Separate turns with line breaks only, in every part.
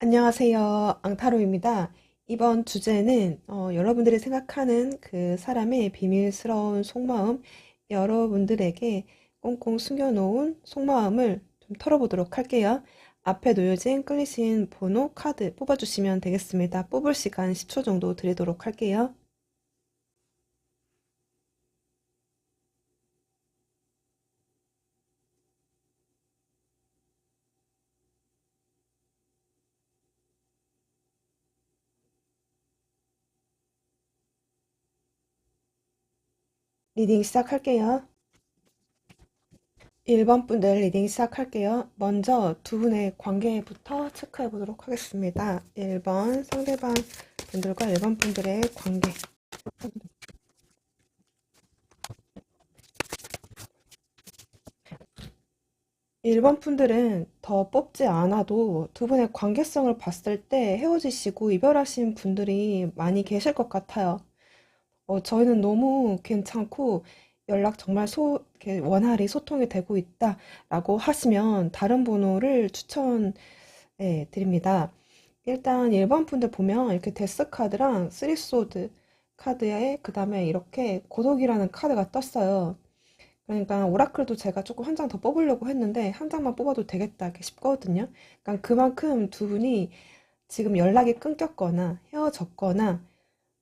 안녕하세요. 앙타로입니다. 이번 주제는 여러분들이 생각하는 그 사람의 비밀스러운 속마음, 여러분들에게 꽁꽁 숨겨놓은 속마음을 좀 털어보도록 할게요. 앞에 놓여진 끌리신 번호 카드 뽑아주시면 되겠습니다. 뽑을 시간 10초 정도 드리도록 할게요. 리딩 시작할게요. 1번 분들 리딩 시작할게요. 먼저 두 분의 관계부터 체크해 보도록 하겠습니다. 1번 상대방 분들과 1번 분들의 관계. 1번 분들은 더 뽑지 않아도 두 분의 관계성을 봤을 때 헤어지시고 이별하신 분들이 많이 계실 것 같아요. 저희는 너무 괜찮고 연락 정말 이렇게 원활히 소통이 되고 있다라고 하시면 다른 번호를 추천해 드립니다. 일단 1번 분들 보면 이렇게 데스 카드랑 쓰리소드 카드에 그 다음에 이렇게 고독이라는 카드가 떴어요. 그러니까 오라클도 제가 조금 한 장 더 뽑으려고 했는데 한 장만 뽑아도 되겠다 이렇게 싶거든요. 그러니까 그만큼 두 분이 지금 연락이 끊겼거나 헤어졌거나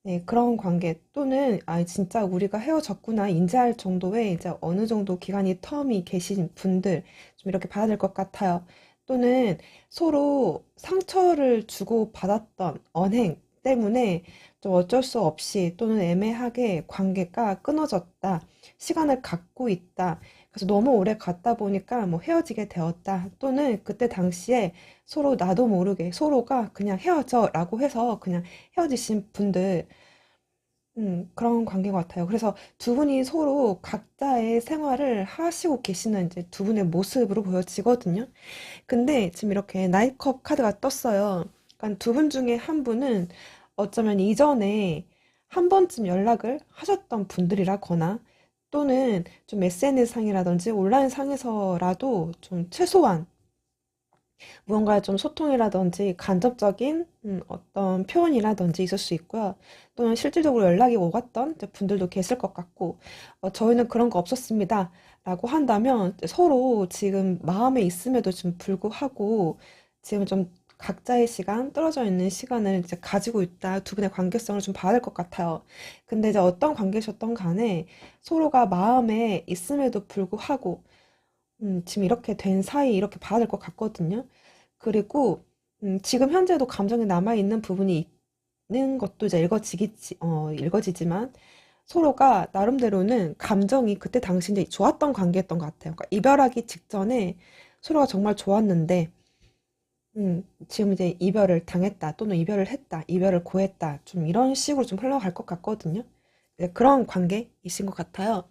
네, 그런 관계 또는 아 진짜 우리가 헤어졌구나 인지할 정도의 이제 어느 정도 기간이 텀이 계신 분들 좀 이렇게 봐야 될 것 같아요. 또는 서로 상처를 주고 받았던 언행 때문에 좀 어쩔 수 없이 또는 애매하게 관계가 끊어졌다. 시간을 갖고 있다. 그래서 너무 오래 갔다 보니까 뭐 헤어지게 되었다. 또는 그때 당시에 서로 나도 모르게 서로가 그냥 헤어져라고 해서 그냥 헤어지신 분들 그런 관계인 것 같아요. 그래서 두 분이 서로 각자의 생활을 하시고 계시는 이제 두 분의 모습으로 보여지거든요. 근데 지금 이렇게 나이컵 카드가 떴어요. 그러니까 두 분 중에 한 분은 어쩌면 이전에 한 번쯤 연락을 하셨던 분들이라거나 또는 좀 SNS 상이라든지 온라인 상에서라도 좀 최소한 무언가 좀 소통이라든지 간접적인 어떤 표현이라든지 있을 수 있고요. 또는 실질적으로 연락이 오갔던 이제 분들도 계실 것 같고, 저희는 그런 거 없었습니다. 라고 한다면 서로 지금 마음에 있음에도 좀 불구하고 지금 좀 각자의 시간, 떨어져 있는 시간을 이제 가지고 있다. 두 분의 관계성을 좀 봐야 될 것 같아요. 근데 이제 어떤 관계셨던 간에 서로가 마음에 있음에도 불구하고 지금 이렇게 된 사이 이렇게 봐야 될 것 같거든요. 그리고 지금 현재도 감정이 남아있는 부분이 있는 것도 이제 읽어지지만 서로가 나름대로는 감정이 그때 당시 이제 좋았던 관계였던 것 같아요. 그러니까 이별하기 직전에 서로가 정말 좋았는데 지금 이제 이별을 당했다 또는 이별을 했다, 이별을 고했다 좀 이런 식으로 좀 흘러갈 것 같거든요. 네, 그런 관계이신 것 같아요.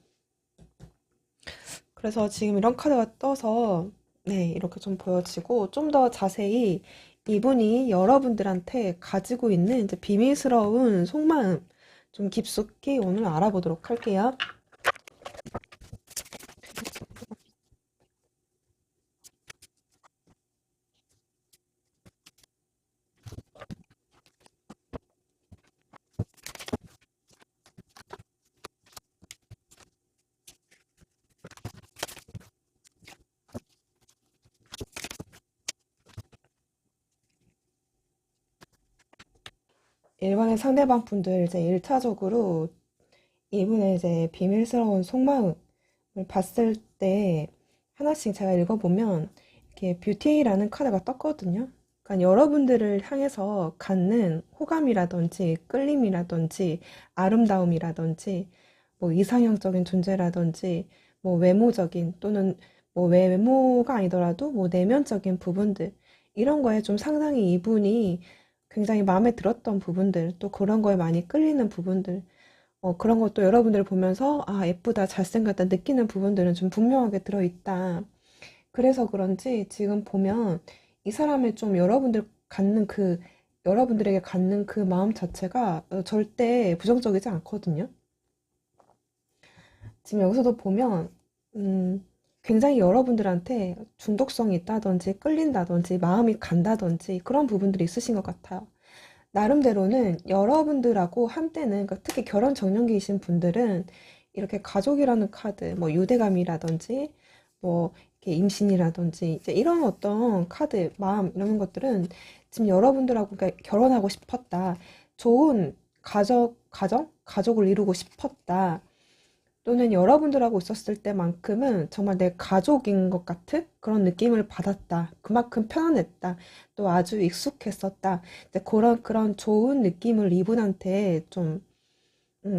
그래서 지금 이런 카드가 떠서 네, 이렇게 좀 보여지고 좀 더 자세히 이분이 여러분들한테 가지고 있는 이제 비밀스러운 속마음 좀 깊숙이 오늘 알아보도록 할게요. 일반의 상대방 분들 이제 1차적으로 이분의 이제 비밀스러운 속마음을 봤을 때 하나씩 제가 읽어보면 이렇게 뷰티라는 카드가 떴거든요. 그러니까 여러분들을 향해서 갖는 호감이라든지 끌림이라든지 아름다움이라든지 뭐 이상형적인 존재라든지 뭐 외모적인 또는 뭐 외모가 아니더라도 뭐 내면적인 부분들 이런 거에 좀 상당히 이분이 굉장히 마음에 들었던 부분들 또 그런 거에 많이 끌리는 부분들 그런 것도 여러분들 보면서 아 예쁘다 잘생겼다 느끼는 부분들은 좀 분명하게 들어있다. 그래서 그런지 지금 보면 이 사람의 좀 여러분들에게 갖는 그 마음 자체가 절대 부정적이지 않거든요. 지금 여기서도 보면 음, 굉장히 여러분들한테 중독성이 있다든지 끌린다든지 마음이 간다든지 그런 부분들이 있으신 것 같아요. 나름대로는 여러분들하고 한때는 그러니까 특히 결혼 정년기이신 분들은 이렇게 가족이라는 카드, 뭐 유대감이라든지 뭐 이렇게 임신이라든지 이제 이런 어떤 카드, 마음 이런 것들은 지금 여러분들하고 그러니까 결혼하고 싶었다. 좋은 가족을 이루고 싶었다. 또는 여러분들하고 있었을 때만큼은 정말 내 가족인 것 같은 그런 느낌을 받았다. 그만큼 편안했다. 또 아주 익숙했었다. 이제 그런 좋은 느낌을 이분한테 좀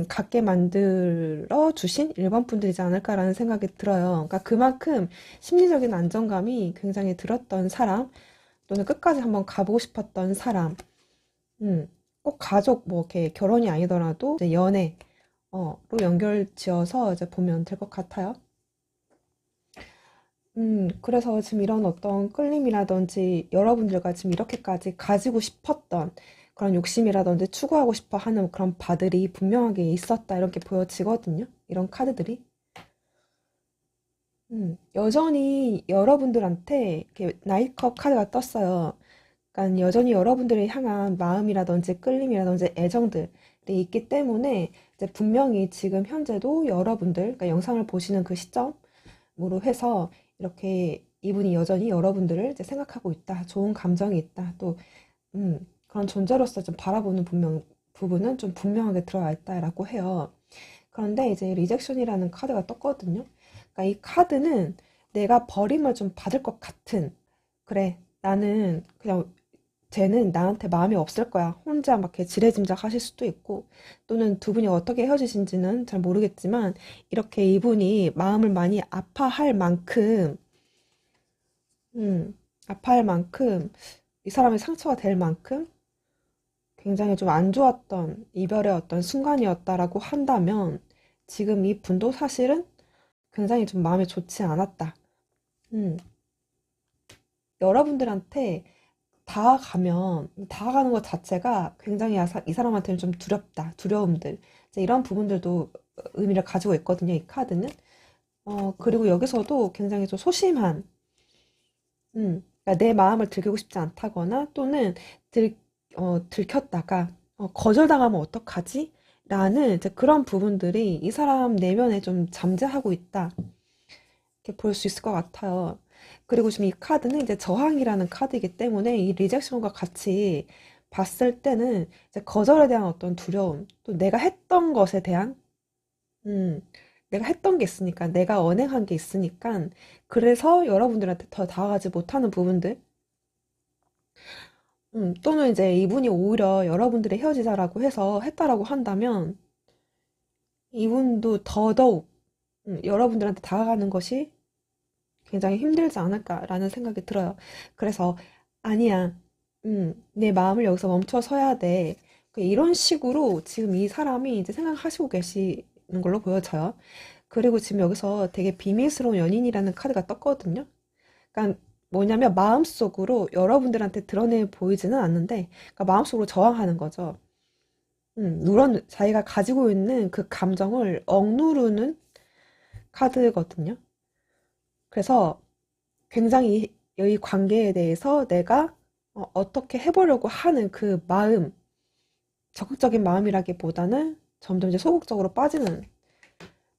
갖게 만들어 주신 일반 분들이지 않을까라는 생각이 들어요. 그러니까 그만큼 심리적인 안정감이 굉장히 들었던 사람, 또는 끝까지 한번 가보고 싶었던 사람, 음, 꼭 가족, 뭐, 이렇게 결혼이 아니더라도 이제 연애, 로 연결 지어서 이제 보면 될 것 같아요. 그래서 지금 이런 어떤 끌림이라든지 여러분들과 지금 이렇게까지 가지고 싶었던 그런 욕심이라든지 추구하고 싶어 하는 그런 바들이 분명하게 있었다. 이렇게 보여지거든요. 이런 카드들이. 여전히 여러분들한테 이렇게 나이컵 카드가 떴어요. 그러니까 여전히 여러분들을 향한 마음이라든지 끌림이라든지 애정들이 있기 때문에 이제 분명히 지금 현재도 여러분들, 그러니까 영상을 보시는 그 시점으로 해서 이렇게 이분이 여전히 여러분들을 이제 생각하고 있다. 좋은 감정이 있다. 또, 그런 존재로서 좀 바라보는 부분은 좀 분명하게 들어와 있다라고 해요. 그런데 이제 리젝션이라는 카드가 떴거든요. 그러니까 이 카드는 내가 버림을 좀 받을 것 같은, 그래, 나는 그냥 쟤는 나한테 마음이 없을 거야. 혼자 막 이렇게 지레짐작 하실 수도 있고, 또는 두 분이 어떻게 헤어지신지는 잘 모르겠지만, 이렇게 이분이 마음을 많이 아파할 만큼, 이 사람의 상처가 될 만큼, 굉장히 좀 안 좋았던 이별의 어떤 순간이었다라고 한다면, 지금 이 분도 사실은 굉장히 좀 마음이 좋지 않았다. 음, 여러분들한테 다가가는 것 자체가 굉장히 이 사람한테는 좀 두렵다, 두려움들. 이제 이런 부분들도 의미를 가지고 있거든요, 이 카드는. 그리고 여기서도 굉장히 좀 소심한, 그러니까 내 마음을 들키고 싶지 않다거나 또는 들, 들켰다가 거절당하면 어떡하지? 라는 이제 그런 부분들이 이 사람 내면에 좀 잠재하고 있다. 이렇게 볼 수 있을 것 같아요. 그리고 지금 이 카드는 이제 저항이라는 카드이기 때문에 이 리젝션과 같이 봤을 때는 이제 거절에 대한 어떤 두려움, 또 음, 내가 했던 게 있으니까, 내가 언행한 게 있으니까, 그래서 여러분들한테 더 다가가지 못하는 부분들, 또는 이제 이분이 오히려 여러분들의 헤어지자라고 해서 했다라고 한다면, 이분도 더더욱 여러분들한테 다가가는 것이 굉장히 힘들지 않을까라는 생각이 들어요. 그래서 아니야, 내 마음을 여기서 멈춰서야 돼. 이런 식으로 지금 이 사람이 이제 생각하시고 계시는 걸로 보여져요. 그리고 지금 여기서 되게 비밀스러운 연인이라는 카드가 떴거든요. 그러니까 뭐냐면 마음속으로 여러분들한테 드러내 보이지는 않는데, 그러니까 마음속으로 저항하는 거죠. 자기가 가지고 있는 그 감정을 억누르는 카드거든요. 그래서 굉장히 이 관계에 대해서 내가 떻게 해보려고 하는 그 마음, 적극적인 마음이라기보다는 점점 이제 소극적으로 빠지는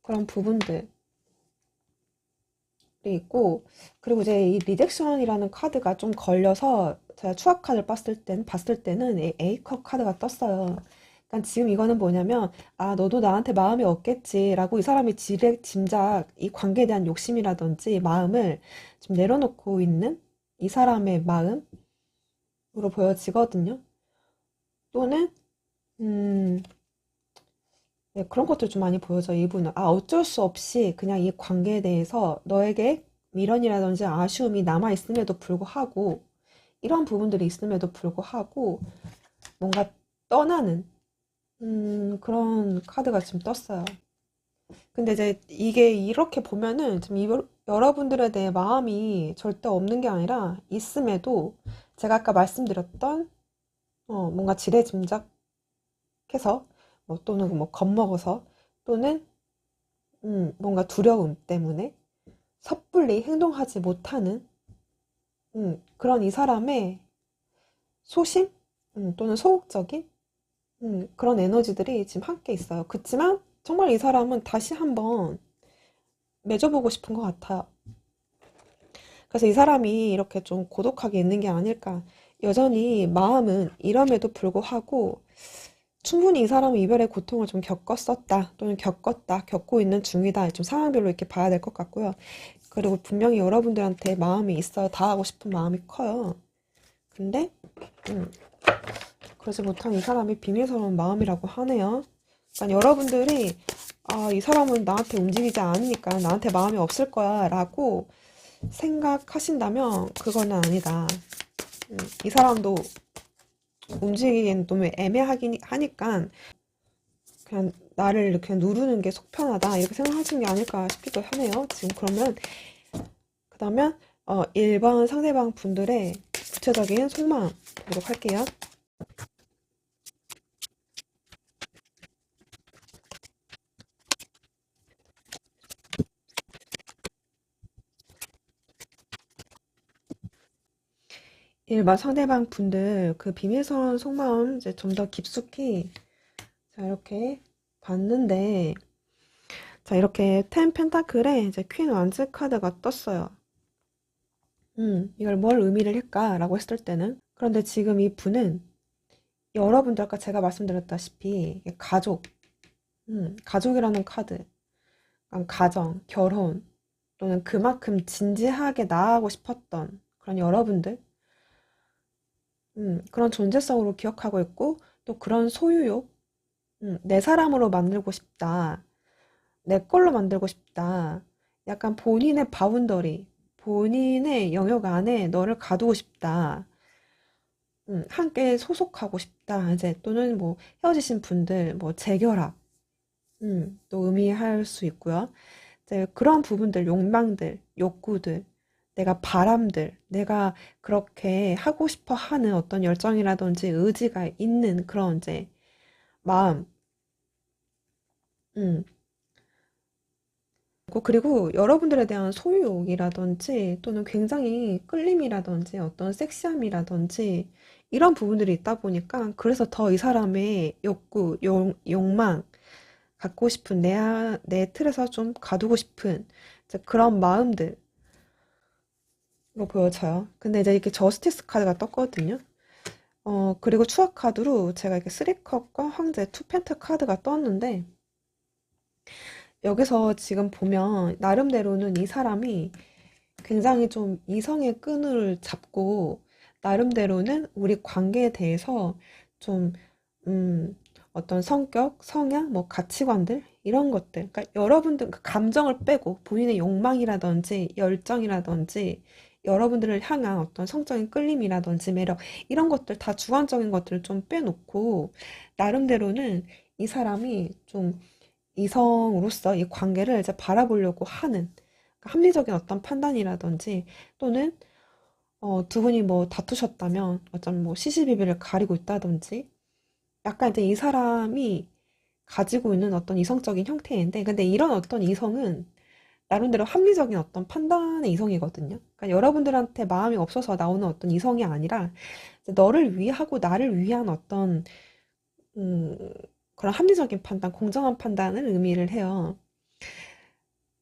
그런 부분들이 있고, 그리고 이제 이 리젝션이라는 카드가 좀 걸려서 제가 추억 카드를 봤을 때는 이 A컵 카드가 떴어요. 그러니까 지금 이거는 뭐냐면, 아, 너도 나한테 마음이 없겠지라고 이 사람이 짐작, 이 관계에 대한 욕심이라든지 마음을 좀 내려놓고 있는 이 사람의 마음으로 보여지거든요. 또는, 음, 네, 그런 것들 좀 많이 보여져, 이분은. 아, 어쩔 수 없이 그냥 이 관계에 대해서 너에게 미련이라든지 아쉬움이 남아있음에도 불구하고, 이런 부분들이 있음에도 불구하고, 뭔가 떠나는, 그런 카드가 지금 떴어요. 근데 이제 이게 이렇게 보면은 지금 여러분들에 대해 마음이 절대 없는 게 아니라 있음에도 제가 아까 말씀드렸던 뭔가 지레짐작해서 뭐 또는 뭐 겁먹어서 또는 뭔가 두려움 때문에 섣불리 행동하지 못하는 그런 이 사람의 소심 또는 소극적인 그런 에너지들이 지금 함께 있어요. 그렇지만 정말 이 사람은 다시 한번 맺어보고 싶은 것 같아요. 그래서 이 사람이 이렇게 좀 고독하게 있는 게 아닐까. 여전히 마음은 이럼에도 불구하고 충분히 이 사람은 이별의 고통을 좀 겪었었다 또는 겪었다 겪고 있는 중이다, 좀 상황별로 이렇게 봐야 될 것 같고요. 그리고 분명히 여러분들한테 마음이 있어요. 다 하고 싶은 마음이 커요. 근데 음, 그러지 못한 이 사람이 비밀스러운 마음이라고 하네요. 그러니까 여러분들이 이 사람은 나한테 움직이지 않으니까 나한테 마음이 없을 거야 라고 생각하신다면 그거는 아니다. 이 사람도 움직이기엔 너무 애매하긴 하니까 그냥 나를 이렇게 누르는 게 속편하다 이렇게 생각하시는 게 아닐까 싶기도 하네요. 지금 그러면 그다음에 1번 상대방 분들의 구체적인 속마음 보도록 할게요. 1번 상대방 분들 그 비밀스러운 속마음 이제 좀 더 깊숙이 자 이렇게 봤는데, 자 이렇게 텐 펜타클에 이제 퀸 완즈 카드가 떴어요. 이걸 뭘 의미를 할까라고 했을 때는, 그런데 지금 이 분은 여러분들 아까 제가 말씀드렸다시피 가족, 가족이라는 카드, 가정, 결혼 또는 그만큼 진지하게 나아가고 싶었던 그런 여러분들, 그런 존재성으로 기억하고 있고 또 그런 소유욕, 내 사람으로 만들고 싶다, 내 걸로 만들고 싶다, 약간 본인의 바운더리, 본인의 영역 안에 너를 가두고 싶다, 함께 소속하고 싶다, 이제 또는 뭐 헤어지신 분들 뭐 재결합, 또 의미할 수 있고요. 이제 그런 부분들, 욕망들, 욕구들, 내가 바람들, 내가 그렇게 하고 싶어 하는 어떤 열정이라든지 의지가 있는 그런 이제 마음, 음. 그리고 여러분들에 대한 소유욕이라든지 또는 굉장히 끌림이라든지 어떤 섹시함이라든지 이런 부분들이 있다 보니까 그래서 더 이 사람의 욕구, 욕망, 갖고 싶은 내 틀에서 좀 가두고 싶은 이제 그런 마음들로 보여져요. 근데 이제 이렇게 저스티스 카드가 떴거든요. 그리고 추억 카드로 제가 이렇게 쓰리컵과 황제 투펜트 카드가 떴는데, 여기서 지금 보면 나름대로는 이 사람이 굉장히 좀 이성의 끈을 잡고 나름대로는 우리 관계에 대해서 좀 어떤 성격, 성향, 뭐 가치관들 이런 것들, 그러니까 여러분들 그 감정을 빼고 본인의 욕망이라든지 열정이라든지 여러분들을 향한 어떤 성적인 끌림이라든지 매력 이런 것들 다 주관적인 것들을 좀 빼놓고 나름대로는 이 사람이 좀 이성으로서 이 관계를 이제 바라보려고 하는, 그러니까 합리적인 어떤 판단이라든지 또는 두 분이 뭐 다투셨다면 어떤 뭐 시시비비를 가리고 있다든지 약간 이제 이 사람이 가지고 있는 어떤 이성적인 형태인데, 근데 이런 어떤 이성은 나름대로 합리적인 어떤 판단의 이성이거든요. 그러니까 여러분들한테 마음이 없어서 나오는 어떤 이성이 아니라 이제 너를 위하고 나를 위한 어떤 음, 그런 합리적인 판단, 공정한 판단을 의미를 해요.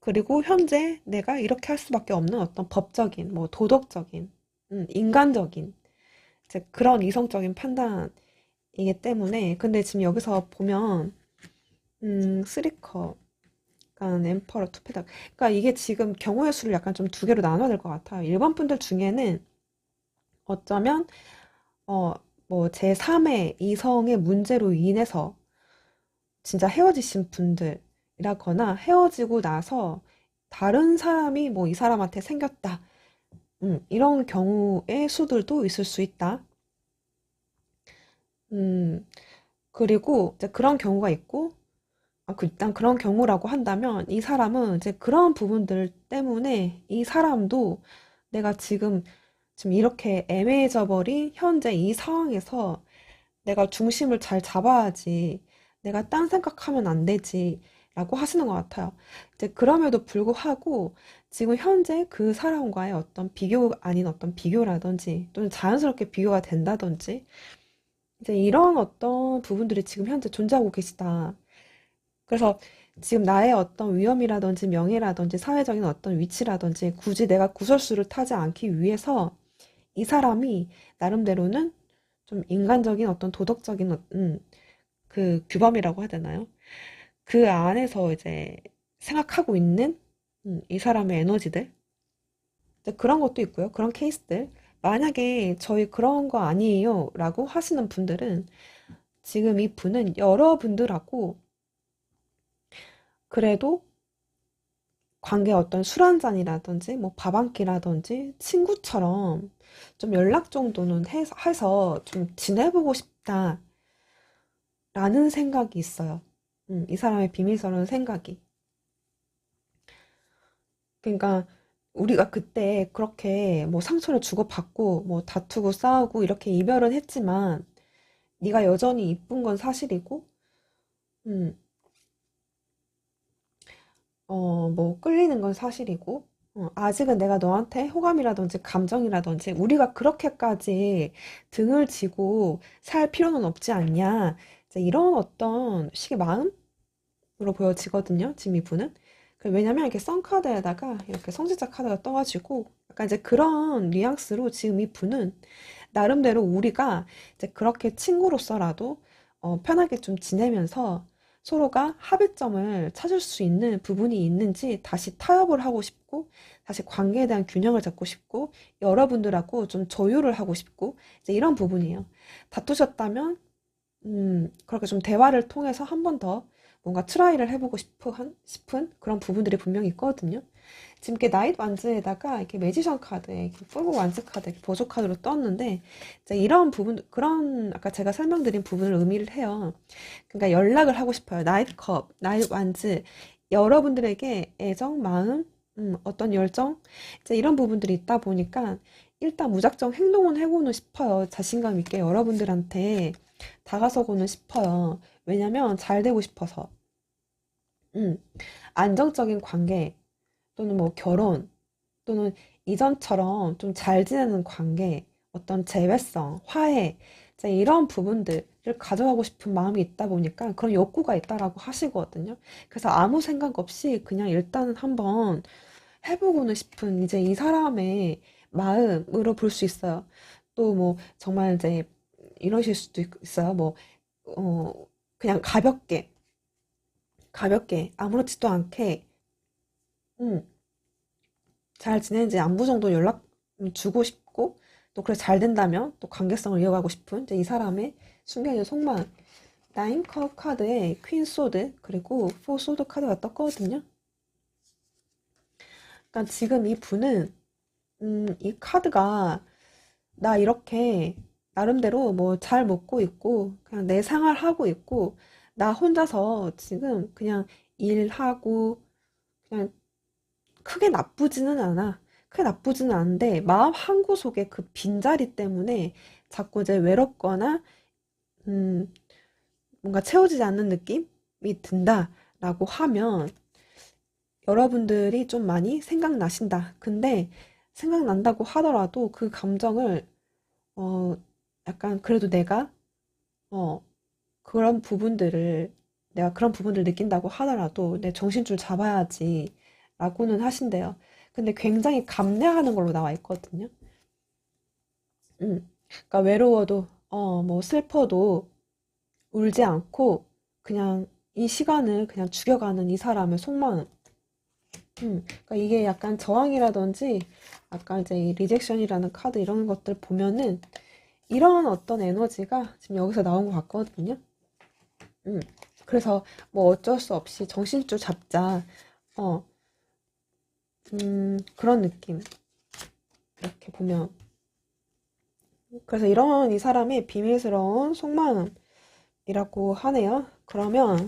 그리고 현재 내가 이렇게 할 수밖에 없는 어떤 법적인, 뭐 도덕적인, 인간적인 이제 그런 이성적인 판단이기 때문에, 근데 지금 여기서 보면 쓰리컵, 약간 엠퍼러 투페닥, 그러니까 이게 지금 경우의 수를 약간 좀 두 개로 나눠야 될 것 같아요. 일반 분들 중에는 어쩌면 어, 뭐 제3의 이성의 문제로 인해서 진짜 헤어지신 분들이라거나 헤어지고 나서 다른 사람이 뭐 이 사람한테 생겼다. 이런 경우의 수들도 있을 수 있다. 음, 그리고 이제 그런 경우가 있고, 일단 그런 경우라고 한다면 이 사람은 이제 그런 부분들 때문에 이 사람도 내가 지금 이렇게 애매해져 버린 현재 이 상황에서 내가 중심을 잘 잡아야지. 내가 딴 생각하면 안 되지. 라고 하시는 것 같아요. 이제 그럼에도 불구하고 지금 현재 그 사람과의 어떤 비교 아닌 어떤 비교라든지 또는 자연스럽게 비교가 된다든지 이제 이런 어떤 부분들이 지금 현재 존재하고 계시다. 그래서 지금 나의 어떤 위험이라든지 명예라든지 사회적인 어떤 위치라든지 굳이 내가 구설수를 타지 않기 위해서 이 사람이 나름대로는 좀 인간적인 어떤 도덕적인 그 규범이라고 해야 되나요? 그 안에서 이제 생각하고 있는 이 사람의 에너지들 이제 그런 것도 있고요. 그런 케이스들 만약에 저희 그런 거 아니에요 라고 하시는 분들은 지금 이 분은 여러분들하고 그래도 관계 어떤 술 한 잔이라든지 뭐 밥 한 끼라든지 친구처럼 좀 연락 정도는 해서 좀 지내보고 싶다라는 생각이 있어요. 이 사람의 비밀스러운 생각이. 그러니까 우리가 그때 그렇게 뭐 상처를 주고받고 뭐 다투고 싸우고 이렇게 이별은 했지만 네가 여전히 이쁜 건 사실이고 음, 뭐 끌리는 건 사실이고 아직은 내가 너한테 호감이라든지 감정이라든지 우리가 그렇게까지 등을 지고 살 필요는 없지 않냐. 이제 이런 어떤 식의 마음으로 보여지거든요. 지금 이분은. 왜냐면 이렇게 썬카드에다가 이렇게 성직자 카드가 떠가지고 약간 이제 그런 뉘앙스로 지금 이분은 나름대로 우리가 이제 그렇게 친구로서라도 편하게 좀 지내면서 서로가 합의점을 찾을 수 있는 부분이 있는지 다시 타협을 하고 싶고 다시 관계에 대한 균형을 잡고 싶고 여러분들하고 좀 조율을 하고 싶고 이제 이런 부분이에요. 다투셨다면 그렇게 좀 대화를 통해서 한 번 더 뭔가 트라이를 해보고 싶은 그런 부분들이 분명히 있거든요. 지금 이렇게 나이트 완즈에다가 이렇게 매지션 카드, 이렇게 풀고 완즈 카드, 이렇게 보조 카드로 떴는데, 이제 이런 부분, 그런, 아까 제가 설명드린 부분을 의미를 해요. 그러니까 연락을 하고 싶어요. 나이트 컵, 나이트 완즈, 여러분들에게 애정, 마음, 어떤 열정, 이제 이런 부분들이 있다 보니까, 일단 무작정 행동은 해보고는 싶어요. 자신감 있게 여러분들한테 다가서고는 싶어요. 왜냐면 잘 되고 싶어서. 음, 안정적인 관계, 또는 뭐 결혼, 또는 이전처럼 좀 잘 지내는 관계, 어떤 재회성, 화해, 이제 이런 부분들을 가져가고 싶은 마음이 있다 보니까 그런 욕구가 있다라고 하시거든요. 그래서 아무 생각 없이 그냥 일단은 한번 해보고는 싶은 이제 이 사람의 마음으로 볼 수 있어요. 또 뭐 정말 이제 이러실 수도 있어요. 뭐, 어, 그냥 가볍게, 아무렇지도 않게, 음, 잘 지내는지 안부 정도 연락 주고 싶고 또 그래 잘 된다면 또 관계성을 이어가고 싶은 이제 이 사람의 숨겨진 속마음 나인 컵 카드에 퀸 소드 그리고 포 소드 카드가 떴거든요. 그러니까 지금 이 분은 이 카드가 나 이렇게 나름대로 뭐 잘 먹고 있고 그냥 내 생활 하고 있고 나 혼자서 지금 그냥 일하고 그냥 크게 나쁘지는 않아. 크게 나쁘지는 않은데 마음 한구석에 그 빈자리 때문에 자꾸 이제 외롭거나 음, 뭔가 채워지지 않는 느낌이 든다라고 하면 여러분들이 좀 많이 생각나신다. 근데 생각난다고 하더라도 그 감정을 어 약간 그래도 어 그런 부분들을 내가 그런 부분을 느낀다고 하더라도 내 정신줄 잡아야지 라고는 하신대요. 근데 굉장히 감내하는 걸로 나와 있거든요. 그러니까 외로워도, 뭐 슬퍼도 울지 않고 그냥 이 시간을 그냥 죽여가는 이 사람의 속마음. 그러니까 이게 약간 저항이라든지 아까 이제 이 리젝션이라는 카드 이런 것들 보면은 이런 어떤 에너지가 지금 여기서 나온 것 같거든요. 음. 그래서 뭐 어쩔 수 없이 정신줄 잡자. 어, 그런 느낌. 이렇게 보면. 그래서 이런 이 사람의 비밀스러운 속마음이라고 하네요. 그러면,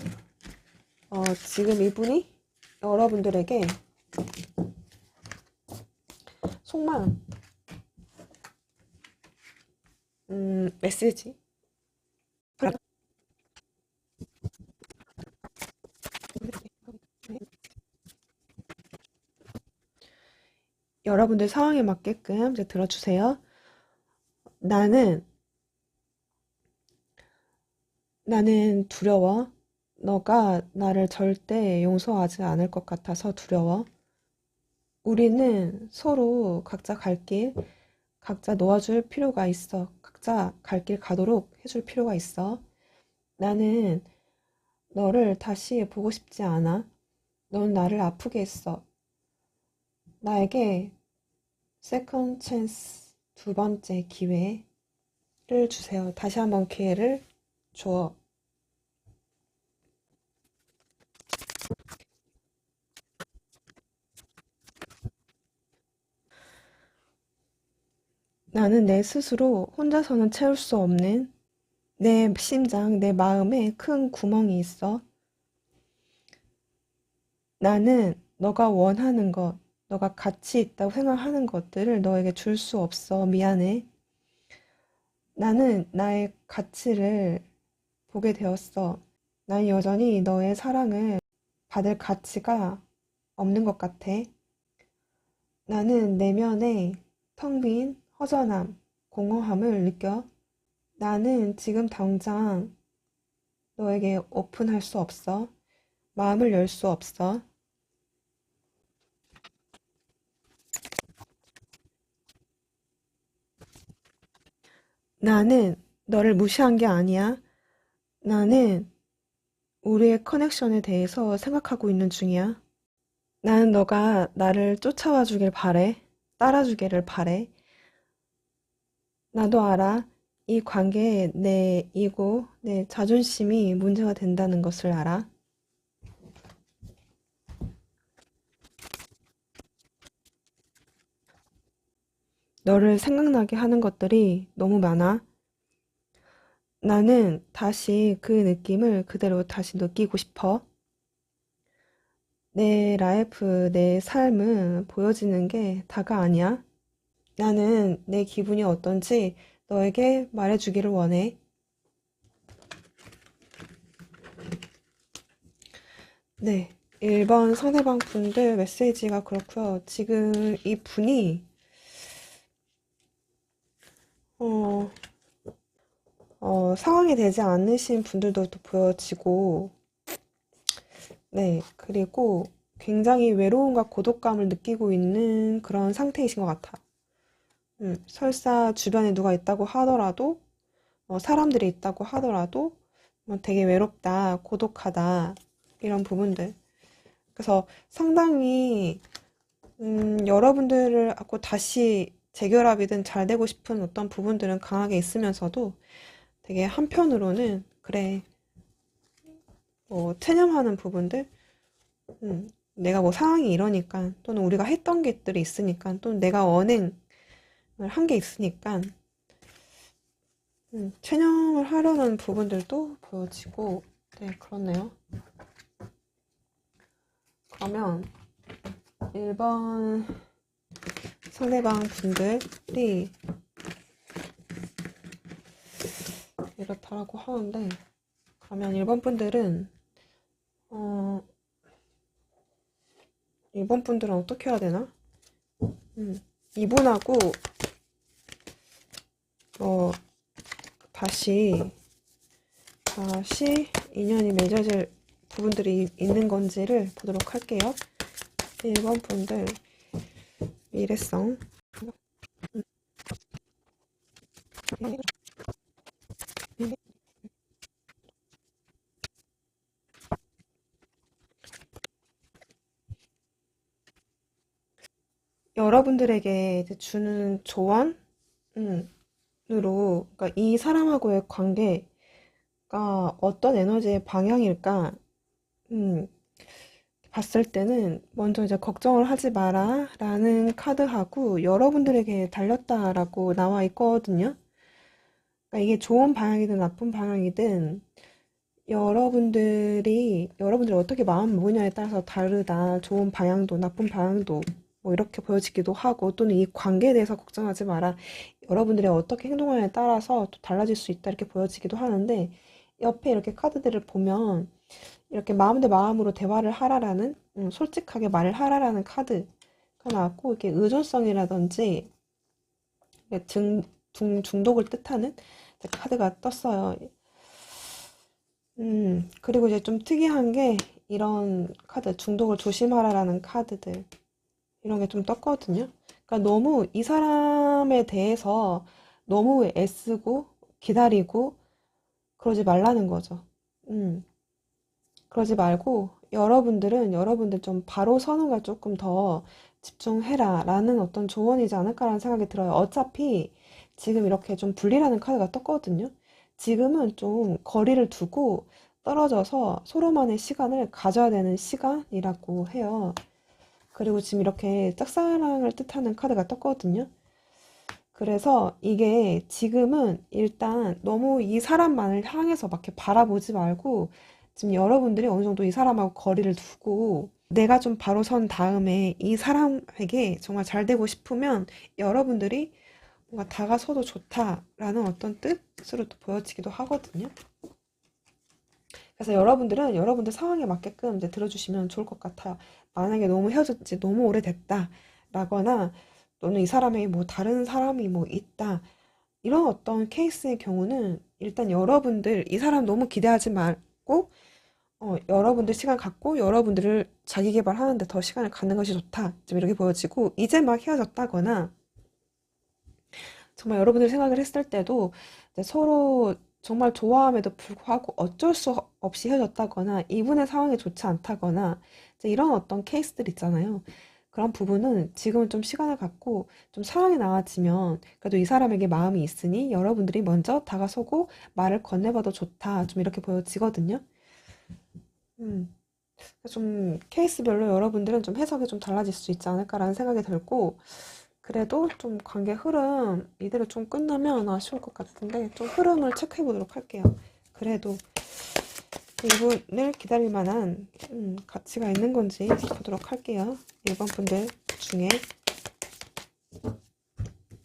지금 이분이 여러분들에게 속마음, 메시지. 여러분들 상황에 맞게끔 이제 들어주세요. 나는, 나는 두려워. 너가 나를 절대 용서하지 않을 것 같아서 두려워. 우리는 서로 각자 갈 길, 각자 놓아줄 필요가 있어. 각자 갈 길 가도록 해줄 필요가 있어. 나는 너를 다시 보고 싶지 않아. 넌 나를 아프게 했어. 나에게 세컨 찬스 두 번째 기회를 주세요. 다시 한번 기회를 줘. 나는 내 스스로 혼자서는 채울 수 없는 내 심장, 내 마음에 큰 구멍이 있어. 나는 너가 원하는 것, 너가 가치 있다고 생각하는 것들을 너에게 줄 수 없어. 미안해. 나는 나의 가치를 보게 되었어. 난 여전히 너의 사랑을 받을 가치가 없는 것 같아. 나는 내면에 텅 빈 허전함, 공허함을 느껴. 나는 지금 당장 너에게 오픈할 수 없어. 마음을 열 수 없어. 나는 너를 무시한 게 아니야. 나는 우리의 커넥션에 대해서 생각하고 있는 중이야. 나는 너가 나를 쫓아와 주길 바래. 따라주기를 바래. 나도 알아. 이 관계에 내 이고, 내 자존심이 문제가 된다는 것을 알아. 너를 생각나게 하는 것들이 너무 많아. 나는 다시 그 느낌을 그대로 다시 느끼고 싶어. 내 라이프, 내 삶은 보여지는 게 다가 아니야. 나는 내 기분이 어떤지 너에게 말해주기를 원해. 네. 1번 상대방 분들 메시지가 그렇고요. 지금 이 분이 어, 상황이 되지 않으신 분들도 또 보여지고, 네. 그리고 굉장히 외로움과 고독감을 느끼고 있는 그런 상태이신 것 같아. 설사 주변에 누가 있다고 하더라도, 사람들이 있다고 하더라도, 되게 외롭다, 고독하다, 이런 부분들. 그래서 상당히, 여러분들을 갖고 다시 재결합이든 잘 되고 싶은 어떤 부분들은 강하게 있으면서도 되게 한편으로는, 그래, 체념하는 부분들, 내가 뭐 상황이 이러니까, 또는 우리가 했던 것들이 있으니까, 또는 내가 언행을 한 게 있으니까, 체념을 하려는 부분들도 보여지고, 네, 그렇네요. 그러면 1번 상대방 분들이 이렇다라고 하는데, 그러면 1번 분들은, 어, 1번 분들은 어떻게 해야 되나? 이분하고, 어, 다시, 다시 인연이 맺어질 부분들이 있는 건지를 보도록 할게요. 1번 분들, 미래성. 여러분들에게 이제 주는 조언, 으로, 그러니까 이 사람하고의 관계가 어떤 에너지의 방향일까, 음, 봤을 때는 먼저 이제 걱정을 하지 마라 라는 카드하고 여러분들에게 달렸다라고 나와 있거든요. 그러니까 이게 좋은 방향이든 나쁜 방향이든 여러분들이 어떻게 마음 먹느냐에 따라서 다르다. 좋은 방향도 나쁜 방향도 뭐 이렇게 보여지기도 하고, 또는 이 관계에 대해서 걱정하지 마라. 여러분들이 어떻게 행동하냐에 따라서 또 달라질 수 있다. 이렇게 보여지기도 하는데, 옆에 이렇게 카드들을 보면 이렇게 마음 대 마음으로 대화를 하라라는, 솔직하게 말을 하라라는 카드가 나왔고, 이게 의존성이라든지 이게 중독을 뜻하는 카드가 떴어요. 그리고 이제 좀 특이한 게 이런 카드, 중독을 조심하라라는 카드들, 이런 게 좀 떴거든요. 그러니까 너무 이 사람에 대해서 너무 애쓰고 기다리고 그러지 말라는 거죠. 음, 그러지 말고 여러분들 좀 바로 서는 걸 조금 더 집중해라 라는 어떤 조언이지 않을까라는 생각이 들어요. 어차피 지금 이렇게 좀 분리라는 카드가 떴거든요. 지금은 좀 거리를 두고 떨어져서 서로만의 시간을 가져야 되는 시간이라고 해요. 그리고 지금 이렇게 짝사랑을 뜻하는 카드가 떴거든요. 그래서 이게 지금은 일단 너무 이 사람만을 향해서 막 이렇게 바라보지 말고 지금 여러분들이 어느 정도 이 사람하고 거리를 두고 내가 좀 바로 선 다음에 이 사람에게 정말 잘 되고 싶으면 여러분들이 뭔가 다가서도 좋다라는 어떤 뜻으로 또 보여지기도 하거든요. 그래서 여러분들은 여러분들 상황에 맞게끔 이제 들어주시면 좋을 것 같아요. 만약에 너무 헤어졌지, 너무 오래됐다, 라거나 또는 이 사람에게 뭐 다른 사람이 뭐 있다, 이런 어떤 케이스의 경우는 일단 여러분들, 이 사람 너무 기대하지 말고, 여러분들 시간 갖고 여러분들을 자기 개발하는데 더 시간을 갖는 것이 좋다. 좀 이렇게 보여지고, 이제 막 헤어졌다거나, 정말 여러분들 생각을 했을 때도 이제 서로 정말 좋아함에도 불구하고 어쩔 수 없이 헤어졌다거나 이분의 상황이 좋지 않다거나 이제 이런 어떤 케이스들 있잖아요. 그런 부분은 지금은 좀 시간을 갖고 좀 상황이 나아지면 그래도 이 사람에게 마음이 있으니 여러분들이 먼저 다가서고 말을 건네봐도 좋다. 좀 이렇게 보여지거든요. 음. 좀 케이스별로 여러분들은 좀 해석이 좀 달라질 수 있지 않을까라는 생각이 들고 그래도 좀 관계 흐름 이대로 좀 끝나면 아쉬울 것 같은데 좀 흐름을 체크해 보도록 할게요. 그래도 이분을 기다릴 만한 가치가 있는 건지 보도록 할게요. 1번 분들 중에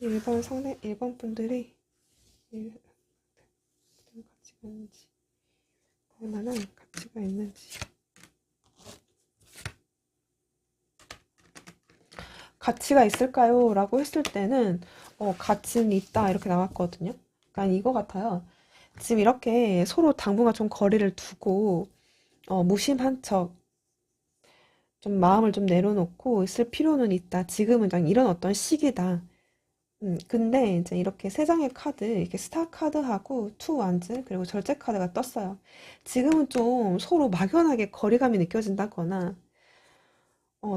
1번 분들이 가치가 있는지 볼 만한 가치가 있는지 가치가 있을까요? 라고 했을 때는 가치는 있다 이렇게 나왔거든요. 그러니까 이거 같아요. 지금 이렇게 서로 당분간 좀 거리를 두고 무심한 척 좀 마음을 좀 내려놓고 있을 필요는 있다. 지금은 그냥 이런 어떤 시기다. 근데 이제 이렇게 세 장의 카드, 이렇게 스타 카드하고 투 완즈 그리고 절제 카드가 떴어요. 지금은 좀 서로 막연하게 거리감이 느껴진다거나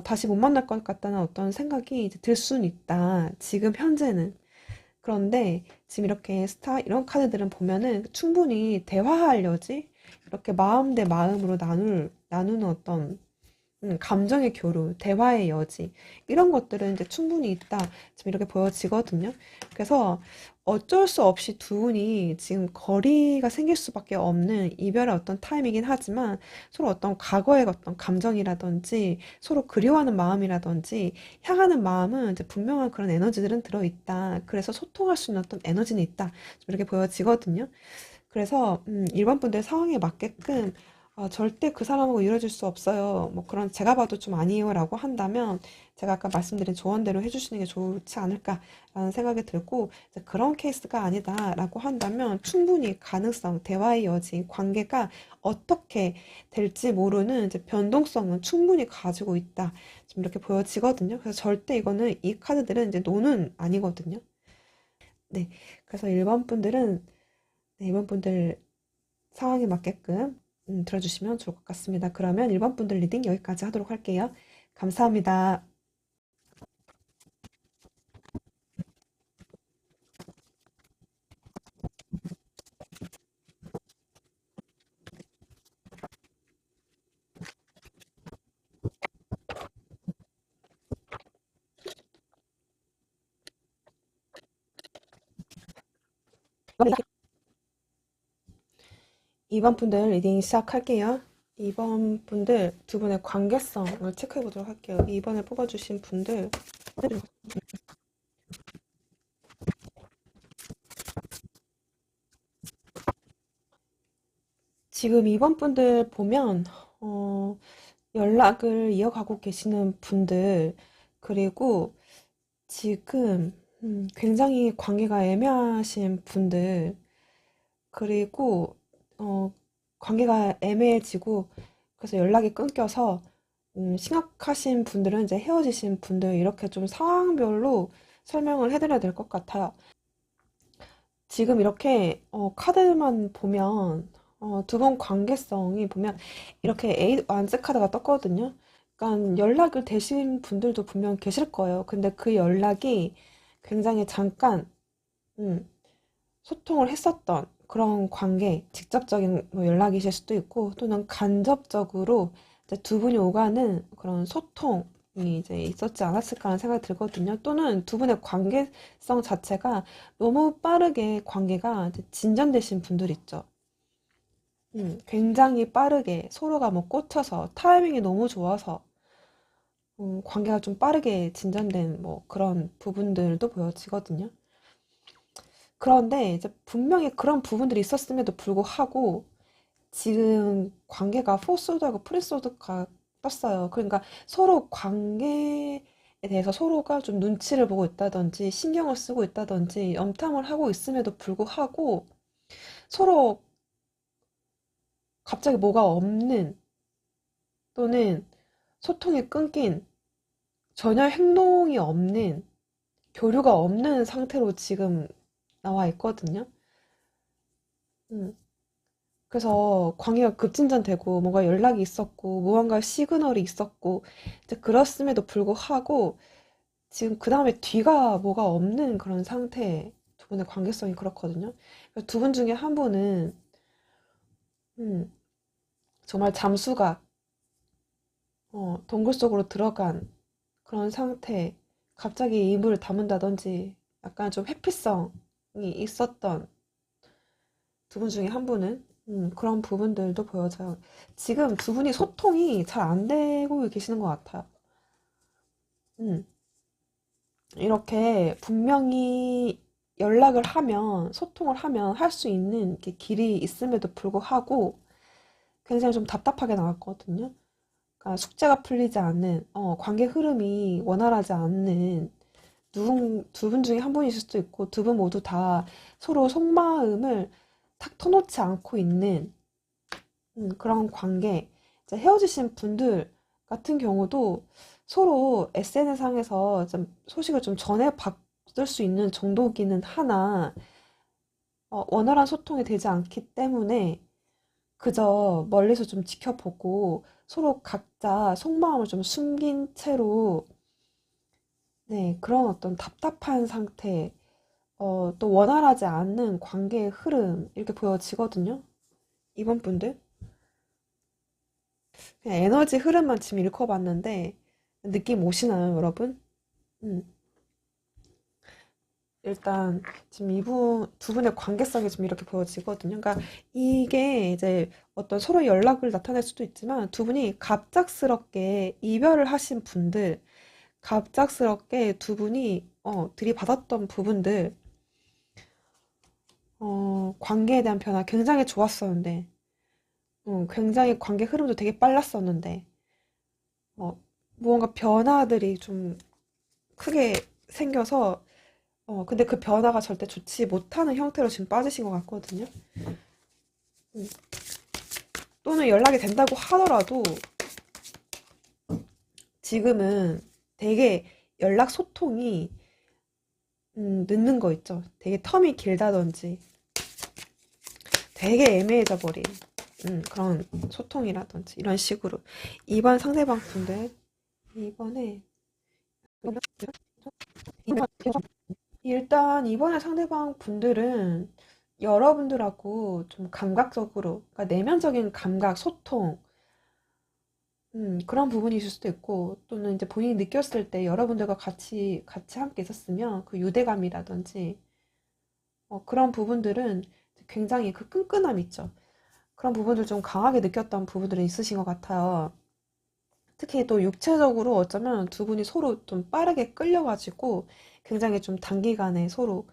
다시 못 만날 것 같다는 어떤 생각이 이제 들 수는 있다. 지금 현재는. 그런데 지금 이렇게 스타 이런 카드들은 보면은 충분히 대화할 여지 이렇게 마음 대 마음으로 나누는 어떤 감정의 교류, 대화의 여지 이런 것들은 이제 충분히 있다. 지금 이렇게 보여지거든요. 그래서 어쩔 수 없이 두 분이 지금 거리가 생길 수밖에 없는 이별의 어떤 타임이긴 하지만 서로 어떤 과거의 어떤 감정이라든지 서로 그리워하는 마음이라든지 향하는 마음은 이제 분명한 그런 에너지들은 들어있다. 그래서 소통할 수 있는 어떤 에너지는 있다. 좀 이렇게 보여지거든요. 그래서 일반 분들 상황에 맞게끔 절대 그 사람하고 이루어질 수 없어요. 뭐 그런 제가 봐도 좀 아니에요라고 한다면 제가 아까 말씀드린 조언대로 해주시는 게 좋지 않을까라는 생각이 들고 이제 그런 케이스가 아니다라고 한다면 충분히 가능성, 대화의 여지, 관계가 어떻게 될지 모르는 이제 변동성은 충분히 가지고 있다. 좀 이렇게 보여지거든요. 그래서 절대 이거는 이 카드들은 이제 노는 아니거든요. 네, 그래서 일반 분들은 네, 일반 분들 상황에 맞게끔 들어주시면 좋을 것 같습니다. 그러면 1번 분들 리딩 여기까지 하도록 할게요. 감사합니다. 네. 2번 분들 리딩 시작할게요. 2번 분들 두 분의 관계성을 체크해 보도록 할게요. 2번을 뽑아주신 분들 지금 2번 분들 보면 연락을 이어가고 계시는 분들 그리고 지금 굉장히 관계가 애매하신 분들, 그리고 어, 관계가 애매해지고 그래서 연락이 끊겨서 심각하신 분들은 이제 헤어지신 분들 이렇게 좀 상황별로 설명을 해드려야 될 것 같아요. 지금 이렇게 카드만 보면 두 번 관계성이 보면 이렇게 에이 완즈 카드가 떴거든요. 그러니까 연락을 되신 분들도 분명 계실 거예요. 근데 그 연락이 굉장히 잠깐 음, 소통을 했었던 그런 관계, 직접적인 뭐 연락이실 수도 있고 또는 간접적으로 이제 두 분이 오가는 그런 소통이 이제 있었지 않았을까 하는 생각이 들거든요. 또는 두 분의 관계성 자체가 너무 빠르게 관계가 이제 진전되신 분들 있죠. 굉장히 빠르게 서로가 뭐 꽂혀서 타이밍이 너무 좋아서 관계가 좀 빠르게 진전된 뭐 그런 부분들도 보여지거든요. 그런데 이제 분명히 그런 부분들이 있었음에도 불구하고 지금 관계가 포스드하고 프리소드가 떴어요. 그러니까 서로 관계에 대해서 서로가 좀 눈치를 보고 있다든지 신경을 쓰고 있다든지 염탐을 하고 있음에도 불구하고 서로 갑자기 뭐가 없는 또는 소통이 끊긴 전혀 행동이 없는 교류가 없는 상태로 지금 나와 있거든요. 음. 그래서 관계가 급진전되고 뭔가 연락이 있었고 무언가 시그널이 있었고 이제 그렇음에도 불구하고 지금 그 다음에 뒤가 뭐가 없는 그런 상태 두 분의 관계성이 그렇거든요. 그래서 두 분 중에 한 분은 음, 정말 잠수가 동굴 속으로 들어간 그런 상태 갑자기 입을 다문다든지 약간 좀 회피성이 있었던 두 분 중에 한 분은 그런 부분들도 보여져요. 지금 두 분이 소통이 잘 안 되고 계시는 것 같아요. 음, 이렇게 분명히 연락을 하면, 소통을 하면 할 수 있는 이렇게 길이 있음에도 불구하고 굉장히 좀 답답하게 나왔거든요. 그러니까 숙제가 풀리지 않는, 관계 흐름이 원활하지 않는 두 분 중에 한 분이실 수도 있고 두 분 모두 다 서로 속마음을 탁 터놓지 않고 있는 그런 관계, 이제 헤어지신 분들 같은 경우도 서로 SNS상에서 좀 소식을 좀 전해받을 수 있는 정도기는 하나, 원활한 소통이 되지 않기 때문에 그저 멀리서 좀 지켜보고 서로 각자 속마음을 좀 숨긴 채로, 네, 그런 어떤 답답한 상태, 또 원활하지 않는 관계의 흐름, 이렇게 보여지거든요. 이번 분들. 그냥 에너지 흐름만 지금 읽어봤는데 느낌 오시나요, 여러분? 음, 일단 지금 이분 두 분의 관계성이 좀 이렇게 보여지거든요. 그러니까 이게 이제 어떤 서로 연락을 나타낼 수도 있지만 두 분이 갑작스럽게 이별을 하신 분들, 갑작스럽게 두 분이 들이받았던 부분들, 관계에 대한 변화 굉장히 좋았었는데, 굉장히 관계 흐름도 되게 빨랐었는데, 어, 무언가 변화들이 좀 크게 생겨서 근데 그 변화가 절대 좋지 못하는 형태로 지금 빠지신 것 같거든요. 음, 또는 연락이 된다고 하더라도 지금은 되게 연락 소통이 늦는 거 있죠. 되게 텀이 길다든지 되게 애매해져 버린 그런 소통이라든지 이런 식으로 이번 상대방 분들 이번에 일단 이번에 상대방 분들은 여러분들하고 좀 감각적으로, 그러니까 내면적인 감각, 소통, 그런 부분이 있을 수도 있고, 또는 이제 본인이 느꼈을 때 여러분들과 같이 함께 있었으면 그 유대감이라든지, 그런 부분들은 굉장히 그 끈끈함 있죠. 그런 부분들 좀 강하게 느꼈던 부분들은 있으신 것 같아요. 특히 또 육체적으로 어쩌면 두 분이 서로 좀 빠르게 끌려가지고 굉장히 좀 단기간에 서로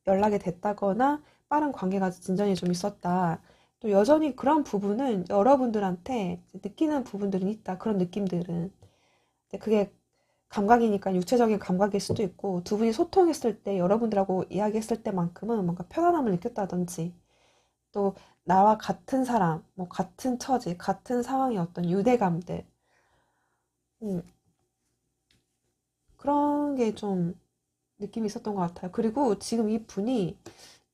연락이 됐다거나 빠른 관계가 진전이 좀 있었다. 또 여전히 그런 부분은 여러분들한테 느끼는 부분들은 있다. 그런 느낌들은. 근데 그게 감각이니까 육체적인 감각일 수도 있고, 두 분이 소통했을 때, 여러분들하고 이야기했을 때만큼은 뭔가 편안함을 느꼈다든지, 또 나와 같은 사람, 뭐 같은 처지, 같은 상황의 어떤 유대감들, 음, 그런 게 좀 느낌이 있었던 것 같아요. 그리고 지금 이 분이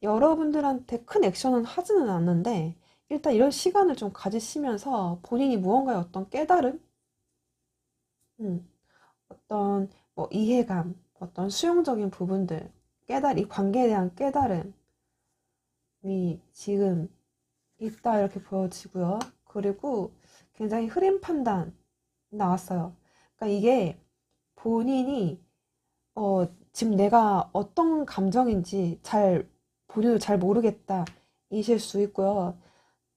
여러분들한테 큰 액션은 하지는 않는데, 일단 이런 시간을 좀 가지시면서 본인이 무언가의 어떤 깨달음, 음, 어떤 뭐 이해감, 어떤 수용적인 부분들, 이 관계에 대한 깨달음이 지금 있다 이렇게 보여지고요. 그리고 굉장히 흐림 판단 나왔어요. 그러니까 이게 본인이 지금 내가 어떤 감정인지 본인도 잘 모르겠다 이실 수 있고요.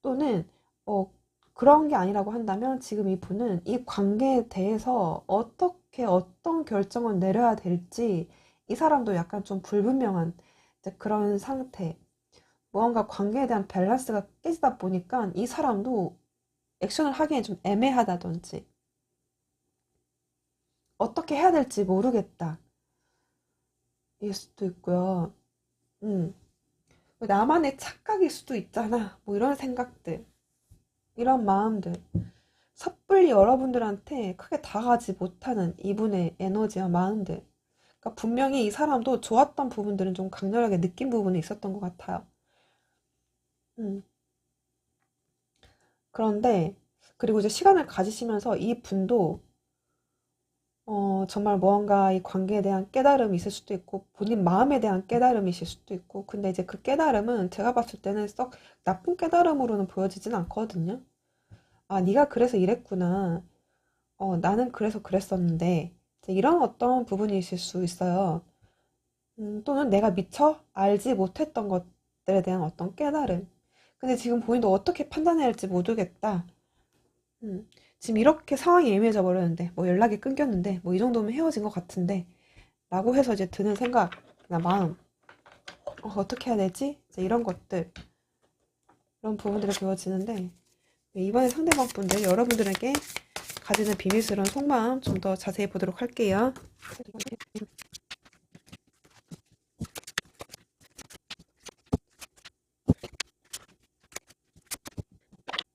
또는 어, 그런 게 아니라고 한다면 지금 이 분은 이 관계에 대해서 어떻게 어떤 결정을 내려야 될지 이 사람도 약간 좀 불분명한 이제 그런 상태. 무언가 관계에 대한 밸런스가 깨지다 보니까 이 사람도 액션을 하기엔 좀 애매하다든지 어떻게 해야 될지 모르겠다 일 수도 있고요. 음, 나만의 착각일 수도 있잖아. 뭐 이런 생각들, 이런 마음들. 섣불리 여러분들한테 크게 다가가지 못하는 이분의 에너지와 마음들. 그러니까 분명히 이 사람도 좋았던 부분들은 좀 강렬하게 느낀 부분이 있었던 것 같아요. 음. 그런데, 그리고 이제 시간을 가지시면서 이 분도 정말 무언가 이 관계에 대한 깨달음이 있을 수도 있고, 본인 마음에 대한 깨달음이 있을 수도 있고, 근데 이제 그 깨달음은 제가 봤을 때는 썩 나쁜 깨달음으로는 보여지진 않거든요. 아, 네가 그래서 이랬구나. 나는 그래서 그랬었는데, 이제 이런 어떤 부분이 있을 수 있어요. 또는 내가 미처 알지 못했던 것들에 대한 어떤 깨달음. 근데 지금 본인도 어떻게 판단해야 할지 모르겠다. 음, 지금 이렇게 상황이 애매해져 버렸는데, 뭐 연락이 끊겼는데, 뭐 이 정도면 헤어진 것 같은데, 라고 해서 이제 드는 생각, 나 마음, 어떻게 해야 되지? 이제 이런 것들, 이런 부분들이 보여지는데, 네, 이번에 상대방 분들, 여러분들에게 가지는 비밀스러운 속마음 좀 더 자세히 보도록 할게요.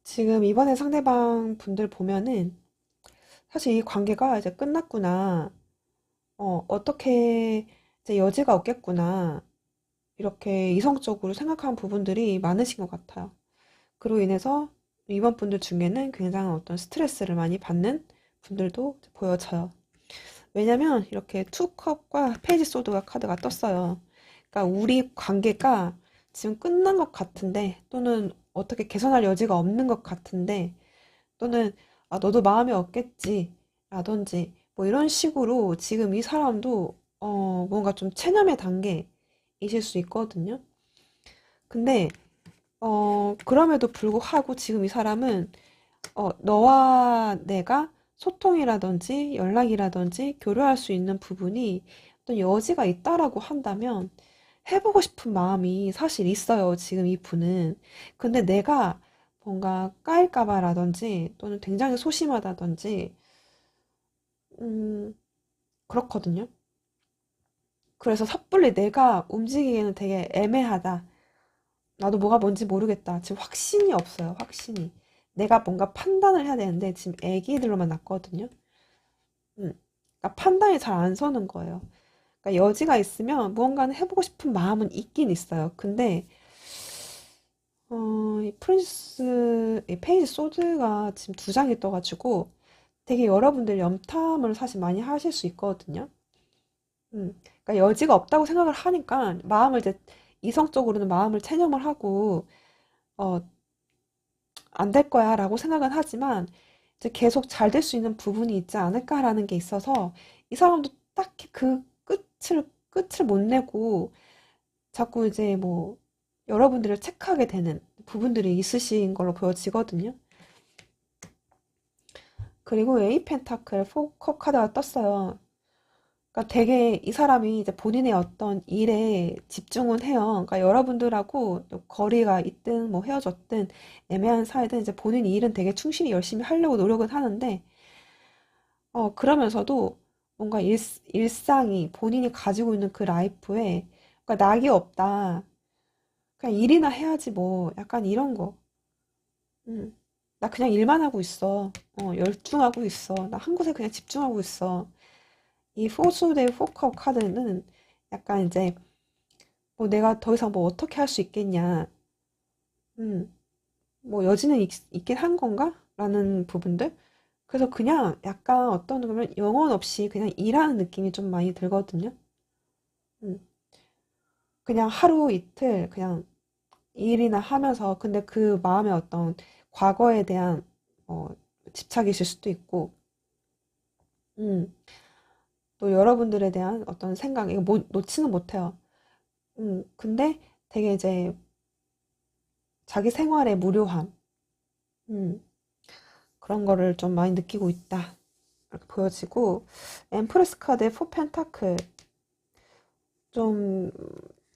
지금 이번에 상대방 분들 보면은, 사실 이 관계가 이제 끝났구나. 어떻게 이제 여지가 없겠구나. 이렇게 이성적으로 생각한 부분들이 많으신 것 같아요. 그로 인해서 이번 분들 중에는 굉장한 어떤 스트레스를 많이 받는 분들도 보여져요. 왜냐면 이렇게 투컵과 페이지 소드가 카드가 떴어요. 그러니까 우리 관계가 지금 끝난 것 같은데 또는 어떻게 개선할 여지가 없는 것 같은데 또는 아, 너도 마음이 없겠지 라든지 뭐 이런 식으로 지금 이 사람도 뭔가 좀 체념의 단계이실 수 있거든요. 근데 그럼에도 불구하고 지금 이 사람은 너와 내가 소통이라든지 연락이라든지 교류할 수 있는 부분이 어떤 여지가 있다라고 한다면 해보고 싶은 마음이 사실 있어요. 지금 이 분은. 근데 내가 뭔가 까일까봐라든지 또는 굉장히 소심하다든지 그렇거든요. 그래서 섣불리 내가 움직이기에는 되게 애매하다. 나도 뭐가 뭔지 모르겠다. 지금 확신이 없어요. 확신이. 내가 뭔가 판단을 해야 되는데 지금 애기들로만 났거든요. 그러니까 판단이 잘 안 서는 거예요. 그러니까 여지가 있으면 무언가는 해보고 싶은 마음은 있긴 있어요. 근데 이 페이지 소드가 지금 두 장이 떠가지고 되게 여러분들 염탐을 사실 많이 하실 수 있거든요. 그러니까 여지가 없다고 생각을 하니까 마음을 이제 이성적으로는 마음을 체념을 하고 어, 안 될 거야 라고 생각은 하지만 이제 계속 잘 될 수 있는 부분이 있지 않을까라는 게 있어서 이 사람도 딱히 그 끝을 못 내고 자꾸 이제 뭐 여러분들을 체크하게 되는 부분들이 있으신 걸로 보여지거든요. 그리고 에이 펜타클 4컵 카드가 떴어요. 그러니까 되게 이 사람이 이제 본인의 어떤 일에 집중은 해요. 그러니까 여러분들하고 또 거리가 있든 뭐 헤어졌든 애매한 사이든 이제 본인 일은 되게 충실히 열심히 하려고 노력은 하는데 그러면서도 뭔가 일상이 본인이 가지고 있는 그 라이프에 그러니까 낙이 없다. 그냥 일이나 해야지 뭐 약간 이런 거. 음. 나 그냥 일만 하고 있어. 열중하고 있어. 나 한 곳에 그냥 집중하고 있어. 이 포수대 포커 카드는 약간 이제 뭐 내가 더 이상 뭐 어떻게 할 수 있겠냐. 음. 뭐 여지는 있긴 한 건가? 라는 부분들. 그래서 그냥 약간 어떤 그러면 영혼 없이 그냥 일하는 느낌이 좀 많이 들거든요. 음. 그냥 하루 이틀 그냥 일이나 하면서 근데 그 마음에 어떤 과거에 대한 어, 집착이실 수도 있고 음, 또 여러분들에 대한 어떤 생각 이거 놓지는 못해요. 근데 되게 이제 자기 생활의 무료함 음, 그런 거를 좀 많이 느끼고 있다 이렇게 보여지고 엠프레스 카드의 포 펜타클 좀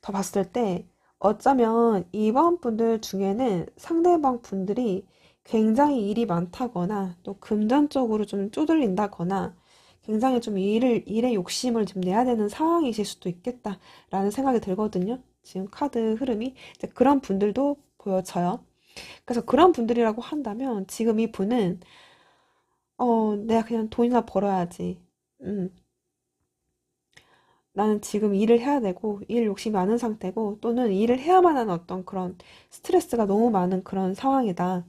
더 봤을 때 어쩌면 이번 분들 중에는 상대방 분들이 굉장히 일이 많다거나 또 금전적으로 좀 쪼들린다거나 굉장히 좀 일에 욕심을 좀 내야 되는 상황이실 수도 있겠다라는 생각이 들거든요. 지금 카드 흐름이 이제 그런 분들도 보여져요. 그래서 그런 분들이라고 한다면 지금 이 분은 내가 그냥 돈이나 벌어야지. 음, 나는 지금 일을 해야 되고, 일 욕심이 많은 상태고, 또는 일을 해야만 하는 어떤 그런 스트레스가 너무 많은 그런 상황이다.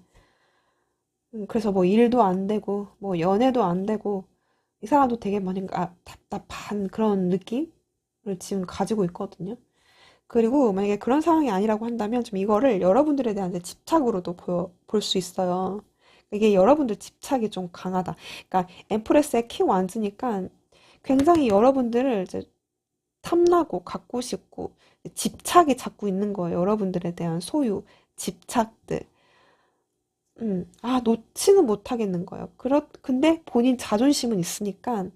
그래서 뭐 일도 안 되고, 뭐 연애도 안 되고, 이 사람도 되게 뭔가 답답한 그런 느낌을 지금 가지고 있거든요. 그리고 만약에 그런 상황이 아니라고 한다면 좀 이거를 여러분들에 대한 이제 집착으로도 볼 수 있어요. 이게 여러분들 집착이 좀 강하다. 그러니까 엠프레스의 킹 완즈니까 굉장히 여러분들을 이제 탐나고 갖고 싶고 집착이 자꾸 있는 거예요. 여러분들에 대한 소유, 집착들. 놓지는 못하겠는 거예요. 근데 본인 자존심은 있으니까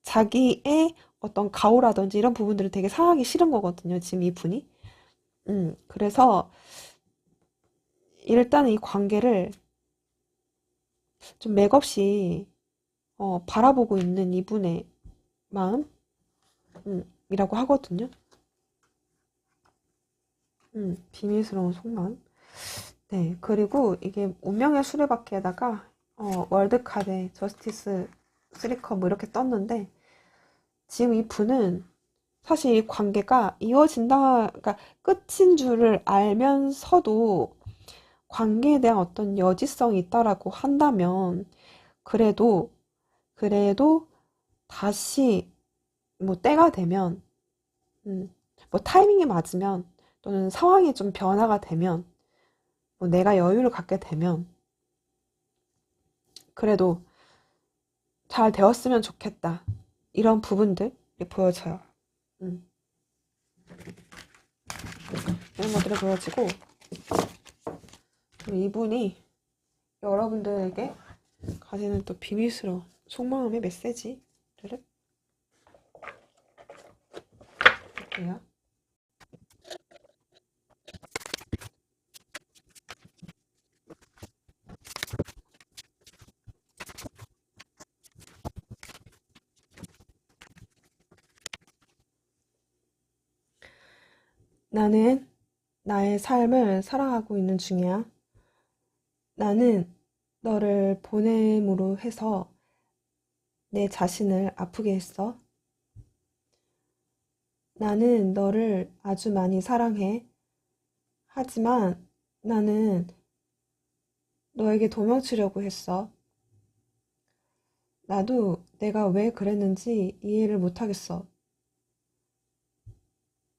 자기의 어떤 가오라든지 이런 부분들을 되게 상하기 싫은 거거든요. 지금 이 분이. 그래서 일단 이 관계를 좀 맥없이 바라보고 있는 이분의 마음, 이라고 하거든요. 비밀스러운 속마음. 네, 그리고 이게 운명의 수레바퀴에다가 월드카드, 저스티스, 쓰리컵 뭐 이렇게 떴는데 지금 이 분은 사실 이 관계가 이어진다, 그러니까 끝인 줄을 알면서도 관계에 대한 어떤 여지성이 있다라고 한다면 그래도 그래도 다시 뭐 때가 되면 음, 뭐 타이밍이 맞으면 또는 상황이 좀 변화가 되면 뭐 내가 여유를 갖게 되면 그래도 잘 되었으면 좋겠다. 이런 부분들이 보여져요. 음, 이런 것들이 보여지고 이분이 여러분들에게 가지는 또 비밀스러운 속마음의 메시지를 볼게요. 나는 나의 삶을 살아가고 있는 중이야. 나는 너를 보냄으로 해서 내 자신을 아프게 했어. 나는 너를 아주 많이 사랑해. 하지만 나는 너에게 도망치려고 했어. 나도 내가 왜 그랬는지 이해를 못하겠어.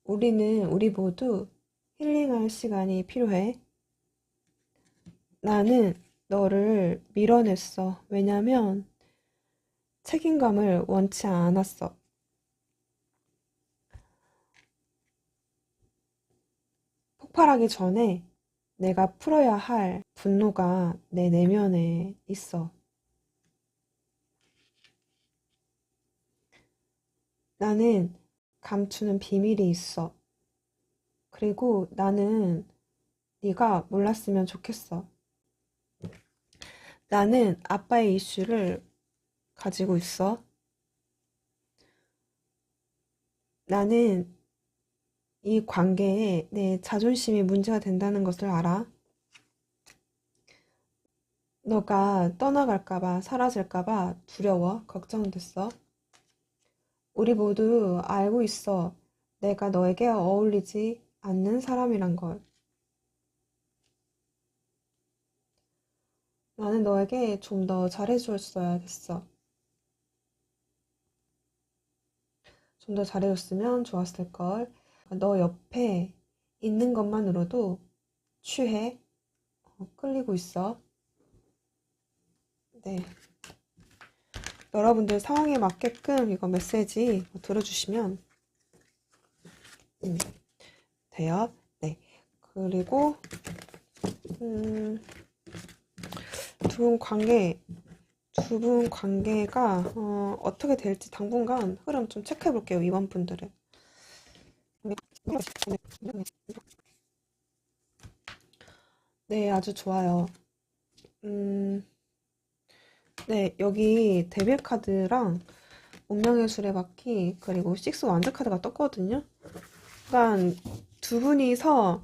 우리 모두 힐링할 시간이 필요해. 나는 너를 밀어냈어. 왜냐면 책임감을 원치 않았어. 폭발하기 전에 내가 풀어야 할 분노가 내 내면에 있어. 나는 감추는 비밀이 있어. 그리고 나는 네가 몰랐으면 좋겠어. 나는 아빠의 이슈를 가지고 있어. 나는 이 관계에 내 자존심이 문제가 된다는 것을 알아. 너가 떠나갈까봐, 사라질까봐 두려워, 걱정됐어. 우리 모두 알고 있어. 내가 너에게 어울리지 않는 사람이란 걸. 나는 너에게 좀 더 잘해줬어야 됐어. 좀 더 잘해줬으면 좋았을 걸. 너 옆에 있는 것만으로도 취해. 끌리고 있어. 네. 여러분들 상황에 맞게끔 이거 메시지 들어주시면 돼요. 네. 그리고 음, 두 분 관계가 어떻게 될지 당분간 흐름 좀 체크해 볼게요. 이번 분들은. 네, 아주 좋아요. 음, 네, 여기 데빌 카드랑 운명의 수레바퀴 그리고 식스 완드 카드가 떴거든요. 그러니까 두 분이서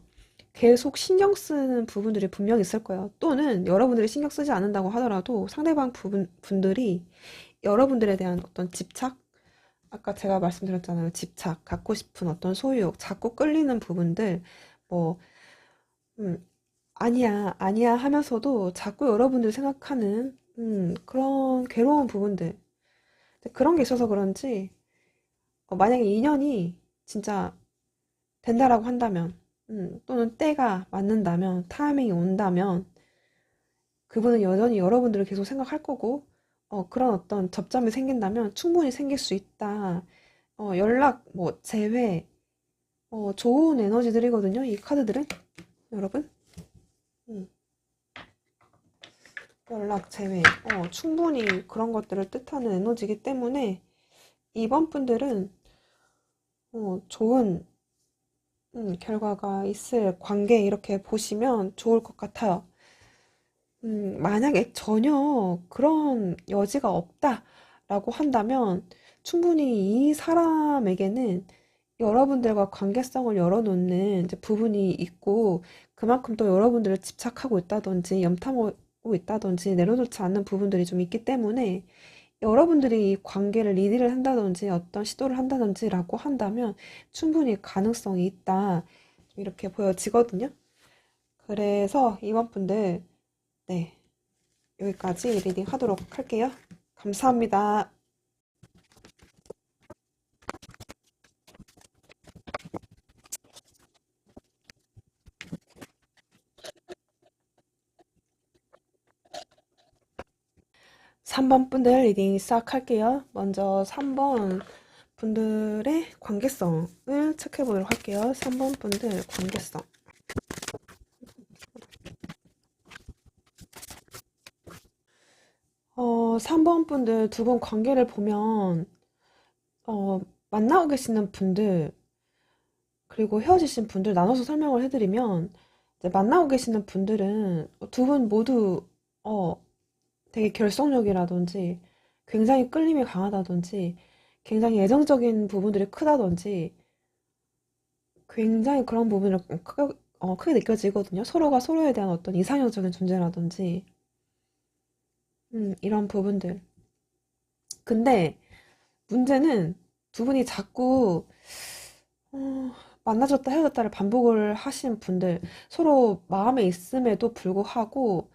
계속 신경 쓰는 부분들이 분명히 있을 거예요. 또는 여러분들이 신경 쓰지 않는다고 하더라도 상대방 분들이 여러분들에 대한 어떤 집착, 아까 제가 말씀드렸잖아요. 집착, 갖고 싶은 어떤 소유욕, 자꾸 끌리는 부분들, 뭐, 음, 아니야, 아니야 하면서도 자꾸 여러분들 생각하는, 그런 괴로운 부분들. 근데 그런 게 있어서 그런지, 만약에 인연이 진짜 된다라고 한다면, 또는 때가 맞는다면, 타이밍이 온다면, 그분은 여전히 여러분들을 계속 생각할 거고, 그런 어떤 접점이 생긴다면 충분히 생길 수 있다. 연락, 뭐, 재회, 좋은 에너지들이거든요. 이 카드들은, 여러분. 음, 연락, 재회, 충분히 그런 것들을 뜻하는 에너지이기 때문에, 이번 분들은, 좋은, 결과가 있을 관계 이렇게 보시면 좋을 것 같아요. 만약에 전혀 그런 여지가 없다라고 한다면 충분히 이 사람에게는 여러분들과 관계성을 열어놓는 이제 부분이 있고 그만큼 또 여러분들을 집착하고 있다든지 염탐하고 있다든지 내려놓지 않는 부분들이 좀 있기 때문에 여러분들이 이 관계를 리드를 한다든지 어떤 시도를 한다든지라고 한다면 충분히 가능성이 있다. 이렇게 보여지거든요. 그래서 이번 분들 네. 여기까지 리딩 하도록 할게요. 감사합니다. 3번 분들 리딩 시작할게요. 먼저 3번 분들의 관계성을 체크해 보도록 할게요. 3번 분들 관계성. 3번 분들 두 분 관계를 보면, 만나고 계시는 분들, 그리고 헤어지신 분들 나눠서 설명을 해드리면, 이제 만나고 계시는 분들은 두 분 모두, 어, 되게 결속력이라든지 굉장히 끌림이 강하다든지 굉장히 애정적인 부분들이 크다든지 굉장히 그런 부분을 크게 느껴지거든요. 서로가 서로에 대한 어떤 이상형적인 존재라든지 이런 부분들. 근데 문제는 두 분이 자꾸 어, 만나졌다 헤어졌다를 반복을 하시는 분들 서로 마음에 있음에도 불구하고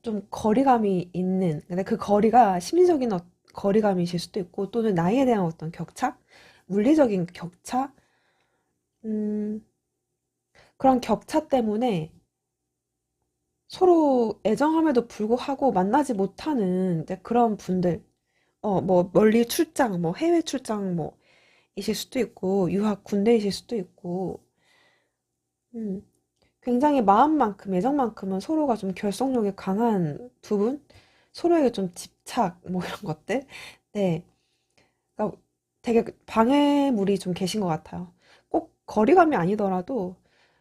좀 거리감이 있는, 근데 그 거리가 심리적인 거리감이실 수도 있고, 또는 나이에 대한 어떤 격차? 물리적인 격차? 음, 그런 격차 때문에 서로 애정함에도 불구하고 만나지 못하는 이제 그런 분들, 뭐, 멀리 출장, 뭐, 해외 출장, 뭐, 이실 수도 있고, 유학 군대이실 수도 있고, 음, 굉장히 마음만큼, 애정만큼은 서로가 좀 결속력이 강한 두 분? 서로에게 좀 집착, 뭐 이런 것들? 네. 그러니까 되게 방해물이 좀 계신 것 같아요. 꼭 거리감이 아니더라도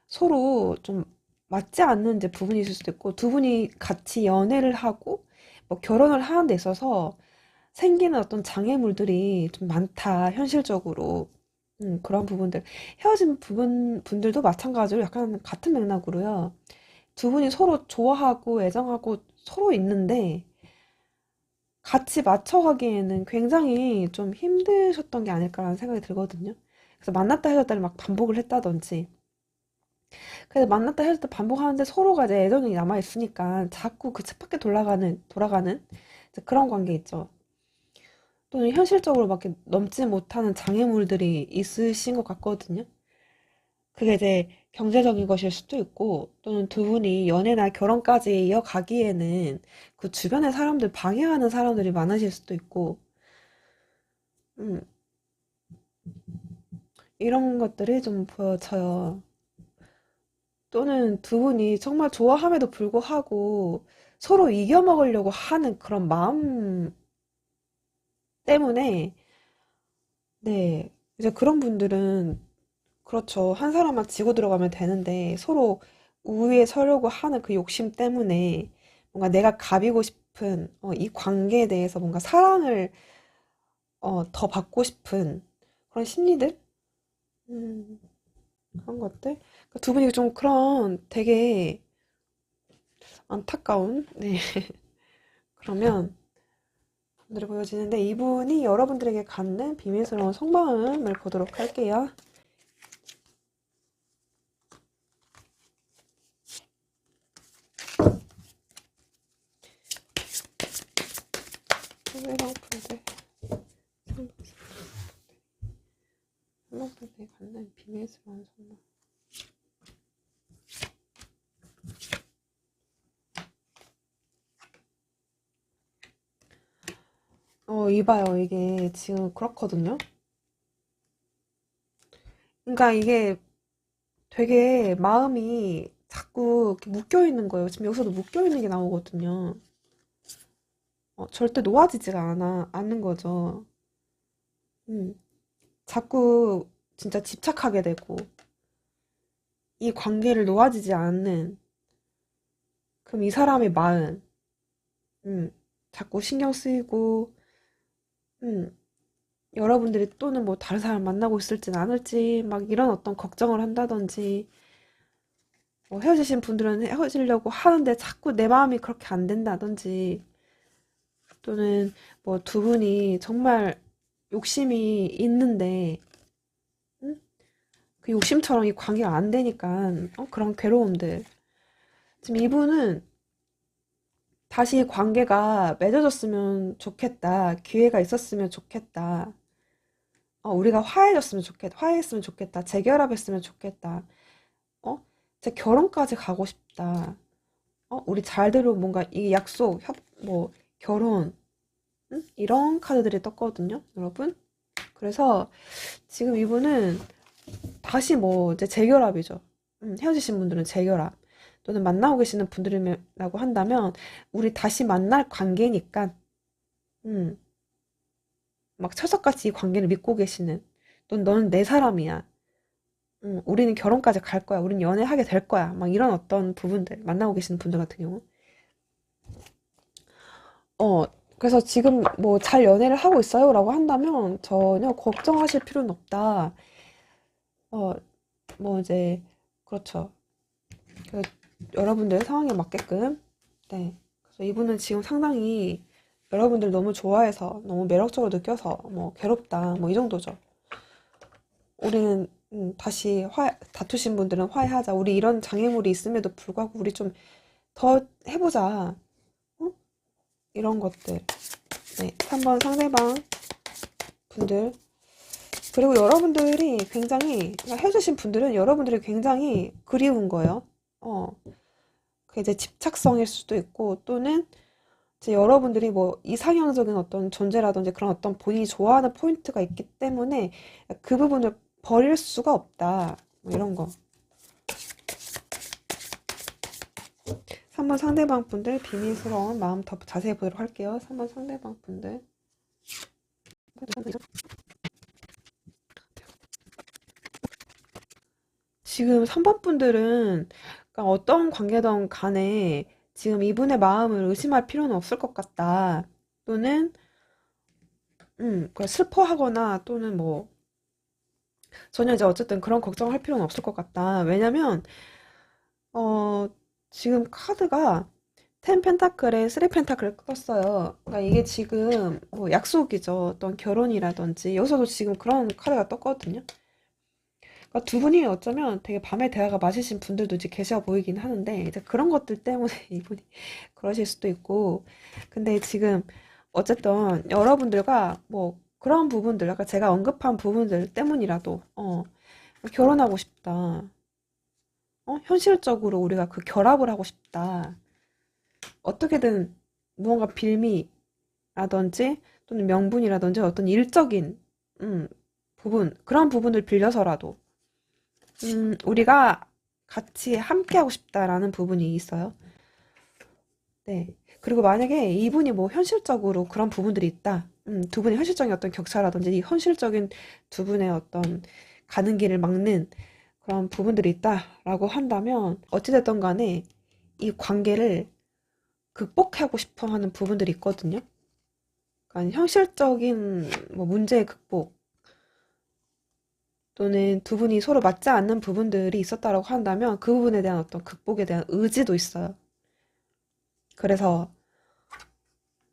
서로 좀 맞지 않는 이제 부분이 있을 수도 있고, 두 분이 같이 연애를 하고, 뭐 결혼을 하는 데 있어서 생기는 어떤 장애물들이 좀 많다, 현실적으로. 그런 부분들. 헤어진 분들도 마찬가지로 약간 같은 맥락으로요. 두 분이 서로 좋아하고 애정하고 서로 있는데 같이 맞춰가기에는 굉장히 좀 힘드셨던 게 아닐까라는 생각이 들거든요. 그래서 만났다 헤어졌다를 막 반복을 했다든지. 그래서 만났다 헤어졌다 반복하는데 서로가 이제 애정이 남아있으니까 자꾸 그 쳇바퀴 돌아가는 이제 그런 관계 있죠. 또는 현실적으로 막 이렇게 넘지 못하는 장애물들이 있으신 것 같거든요. 그게 이제 경제적인 것일 수도 있고, 또는 두 분이 연애나 결혼까지 이어가기에는 그 주변의 사람들 방해하는 사람들이 많으실 수도 있고, 음, 이런 것들이 좀 보여져요. 또는 두 분이 정말 좋아함에도 불구하고 서로 이겨먹으려고 하는 그런 마음 때문에, 네, 이제 그런 분들은 그렇죠. 한 사람만 지고 들어가면 되는데 서로 우위에 서려고 하는 그 욕심 때문에 뭔가 내가 가비고 싶은 이 관계에 대해서 뭔가 사랑을 더 받고 싶은 그런 심리들? 음, 그런 것들? 그두 분이 좀 그런 되게 안타까운, 네, 그러면 분들이 보여지는데 이분이 여러분들에게 갖는 비밀스러운 속마음을 보도록 할게요. 상대방 분들, 상대방분들에게 갖는 비밀스러운 속마음. 이봐요. 이게 지금 그렇거든요. 그러니까 이게 되게 마음이 자꾸 이렇게 묶여 있는 거예요. 지금 여기서도 묶여 있는 게 나오거든요. 절대 놓아지지가 않는 거죠. 음, 자꾸 진짜 집착하게 되고, 이 관계를 놓아지지 않는, 그럼 이 사람의 마음, 음, 자꾸 신경 쓰이고, 음, 여러분들이 또는 뭐 다른 사람 만나고 있을진 않을지, 막 이런 어떤 걱정을 한다든지, 헤어지신 분들은 헤어지려고 하는데 자꾸 내 마음이 그렇게 안 된다든지, 또는 뭐 두 분이 정말 욕심이 있는데, 응? 그 욕심처럼 이 관계가 안 되니까, 그런 괴로움들. 지금 이분은 다시 이 관계가 맺어졌으면 좋겠다. 기회가 있었으면 좋겠다. 우리가 화해했으면 좋겠다. 재결합했으면 좋겠다. 어? 제 결혼까지 가고 싶다. 우리 잘대로 뭔가 이 약속, 뭐, 결혼, 응? 이런 카드들이 떴거든요, 여러분. 그래서 지금 이분은 다시 뭐 이제 재결합이죠. 헤어지신 분들은 재결합. 또는 만나고 계시는 분들이라고 한다면 우리 다시 만날 관계니까 음, 막 철석같이 이 관계를 믿고 계시는 또는 너는 내 사람이야. 우리는 결혼까지 갈 거야. 우리는 연애하게 될 거야. 막 이런 어떤 부분들 만나고 계시는 분들 같은 경우. 어, 그래서 지금 뭐 잘 연애를 하고 있어요라고 한다면 전혀 걱정하실 필요는 없다. 어, 뭐 이제 그렇죠. 그 여러분들 상황에 맞게끔. 네. 그래서 이분은 지금 상당히 여러분들 너무 좋아해서 너무 매력적으로 느껴서 뭐 괴롭다 뭐 이 정도죠. 우리는 다시 다투신 분들은 화해하자. 우리 이런 장애물이 있음에도 불구하고 우리 좀 더 해보자. 어? 이런 것들. 네. 3번 상대방 분들. 그리고 여러분들이 굉장히 그러니까 헤어지신 분들은 여러분들이 굉장히 그리운 거예요. 어. 그 이제 집착성일 수도 있고 또는 이제 여러분들이 뭐 이상형적인 어떤 존재라든지 그런 어떤 본인이 좋아하는 포인트가 있기 때문에 그 부분을 버릴 수가 없다. 뭐 이런 거. 3번 상대방 분들 비밀스러운 마음 더 자세히 보도록 할게요. 3번 상대방 분들. 지금 3번 분들은 그러니까 어떤 관계든 간에 지금 이분의 마음을 의심할 필요는 없을 것 같다. 또는 슬퍼하거나 또는 뭐 전혀 이제 어쨌든 그런 걱정할 필요는 없을 것 같다. 왜냐면, 어, 지금 카드가 10 펜타클에 3 펜타클을 떴어요. 그러니까 이게 지금 뭐 약속이죠. 어떤 결혼이라든지. 여기서도 지금 그런 카드가 떴거든요. 그러니까 두 분이 어쩌면 되게 밤의 대화가 맞으신 분들도 이제 계셔 보이긴 하는데, 이제 그런 것들 때문에 이분이 그러실 수도 있고. 근데 지금 어쨌든 여러분들과 뭐 그런 부분들, 아까 제가 언급한 부분들 때문이라도, 결혼하고 싶다. 현실적으로 우리가 그 결합을 하고 싶다. 어떻게든 무언가 빌미라든지 또는 명분이라든지 어떤 일적인 음, 그런 부분을 빌려서라도 우리가 같이 함께 하고 싶다라는 부분이 있어요. 네. 그리고 만약에 이분이 뭐 현실적으로 그런 부분들이 있다. 두 분의 현실적인 어떤 격차라든지 이 현실적인 두 분의 어떤 가는 길을 막는 그런 부분들이 있다라고 한다면 어찌됐든 간에 이 관계를 극복하고 싶어 하는 부분들이 있거든요. 그러니까 현실적인 뭐 문제의 극복 또는 두 분이 서로 맞지 않는 부분들이 있었다라고 한다면 그 부분에 대한 어떤 극복에 대한 의지도 있어요. 그래서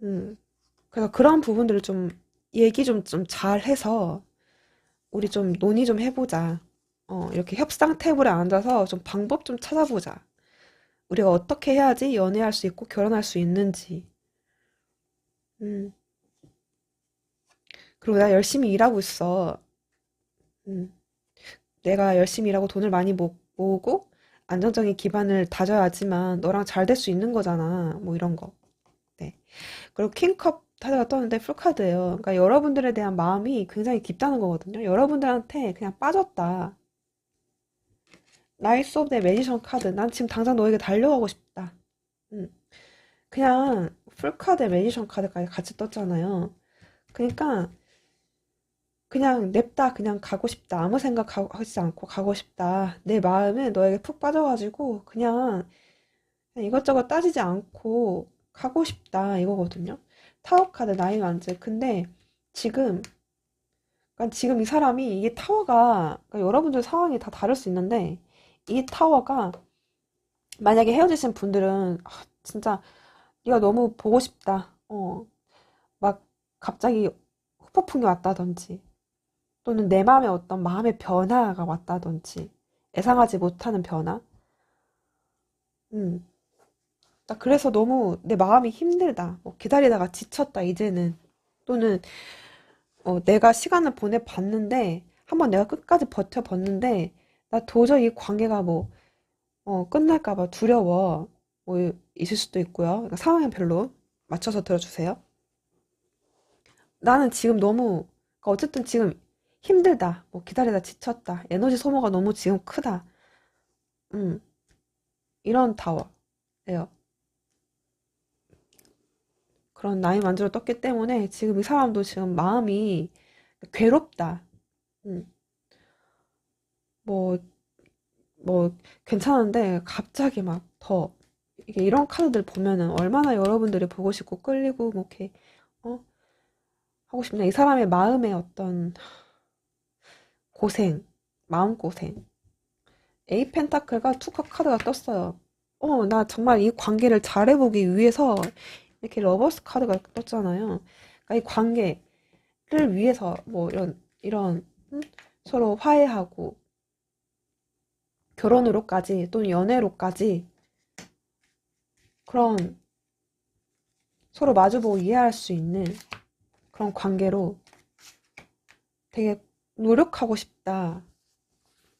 음, 그래서 그런 부분들을 좀 얘기 좀 잘 해서 우리 좀 논의 좀 해보자. 이렇게 협상 테이블에 앉아서 좀 방법 좀 찾아보자. 우리가 어떻게 해야지 연애할 수 있고 결혼할 수 있는지. 음, 그리고 나 열심히 일하고 있어. 음, 내가 열심히 일하고 돈을 많이 모으고 안정적인 기반을 다져야지만 너랑 잘 될 수 있는 거잖아. 뭐 이런 거. 네. 그리고 킹컵 카드가 떴는데 풀카드예요. 그러니까 여러분들에 대한 마음이 굉장히 깊다는 거거든요. 여러분들한테 그냥 빠졌다. 라이스 오브 더 매지션 카드. 난 지금 당장 너에게 달려가고 싶다. 음. 그냥 풀카드, 매지션 카드까지 같이 떴잖아요. 그러니까 그냥 냅다 그냥 가고 싶다. 아무 생각하지 않고 가고 싶다. 내 마음에 너에게 푹 빠져가지고 그냥 이것저것 따지지 않고 가고 싶다. 이거거든요. 타워 카드 나인 완즈. 근데 지금 그러니까 지금 이 사람이 이게 타워가 그러니까 여러분들 상황이 다 다를 수 있는데 이 타워가 만약에 헤어지신 분들은 진짜 네가 너무 보고 싶다. 막 갑자기 후폭풍이 왔다든지 또는 내 마음에 어떤 마음의 변화가 왔다든지 예상하지 못하는 변화. 음. 나 그래서 너무 내 마음이 힘들다. 뭐 기다리다가 지쳤다 이제는. 또는 내가 시간을 보내봤는데 한번 내가 끝까지 버텨봤는데 나 도저히 이 관계가 뭐 끝날까 봐 두려워. 뭐 있을 수도 있고요. 그러니까 상황에 별로 맞춰서 들어주세요. 나는 지금 너무 그러니까 어쨌든 지금 힘들다. 뭐 기다리다 지쳤다. 에너지 소모가 너무 지금 크다. 음, 이런 타워예요. 그런 나이 만들어 떴기 때문에 지금 이 사람도 지금 마음이 괴롭다. 음, 뭐, 뭐, 괜찮은데 갑자기 막 더, 이게 이런 카드들 보면은 얼마나 여러분들이 보고 싶고 끌리고 뭐 이렇게, 어? 하고 싶냐. 이 사람의 마음의 어떤 고생, 마음고생. 에이 펜타클과 투컵 카드가 떴어요. 나 정말 이 관계를 잘해보기 위해서 이렇게 러버스 카드가 떴잖아요. 그러니까 이 관계를 위해서 뭐 이런 서로 화해하고 결혼으로까지 또는 연애로까지 그런 서로 마주보고 이해할 수 있는 그런 관계로 되게 노력하고 싶다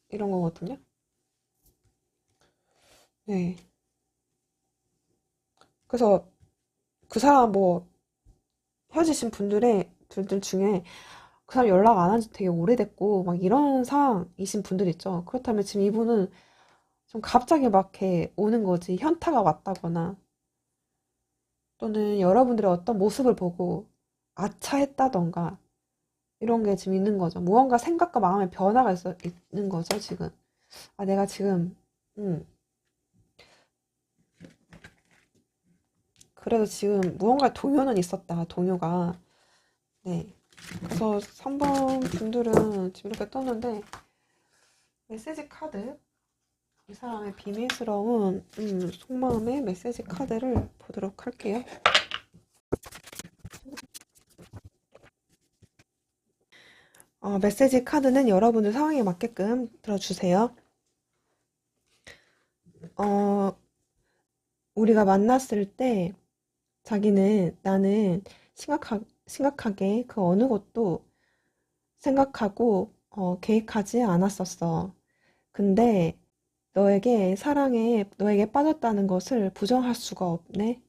이런 거거든요. 네. 그래서 그 사람 뭐 헤어지신 분들 중에 그 사람 연락 안 한 지 되게 오래됐고 막 이런 상황이신 분들 있죠. 그렇다면 지금 이분은 좀 갑자기 막 이렇게 오는 거지. 현타가 왔다거나 또는 여러분들의 어떤 모습을 보고 아차했다던가 이런 게 지금 있는 거죠. 무언가 생각과 마음의 변화가 있는 거죠, 지금. 내가 지금, 음, 그래도 지금 무언가 동요는 있었다, 동요가. 네. 그래서 3번 분들은 지금 이렇게 떴는데, 메시지 카드, 이 사람의 비밀스러운 속마음의 메시지 카드를 보도록 할게요. 메시지 카드는 여러분들 상황에 맞게끔 들어주세요. 어, 우리가 만났을 때 나는 심각하게 그 어느 것도 생각하고 계획하지 않았었어. 근데 너에게 빠졌다는 것을 부정할 수가 없네.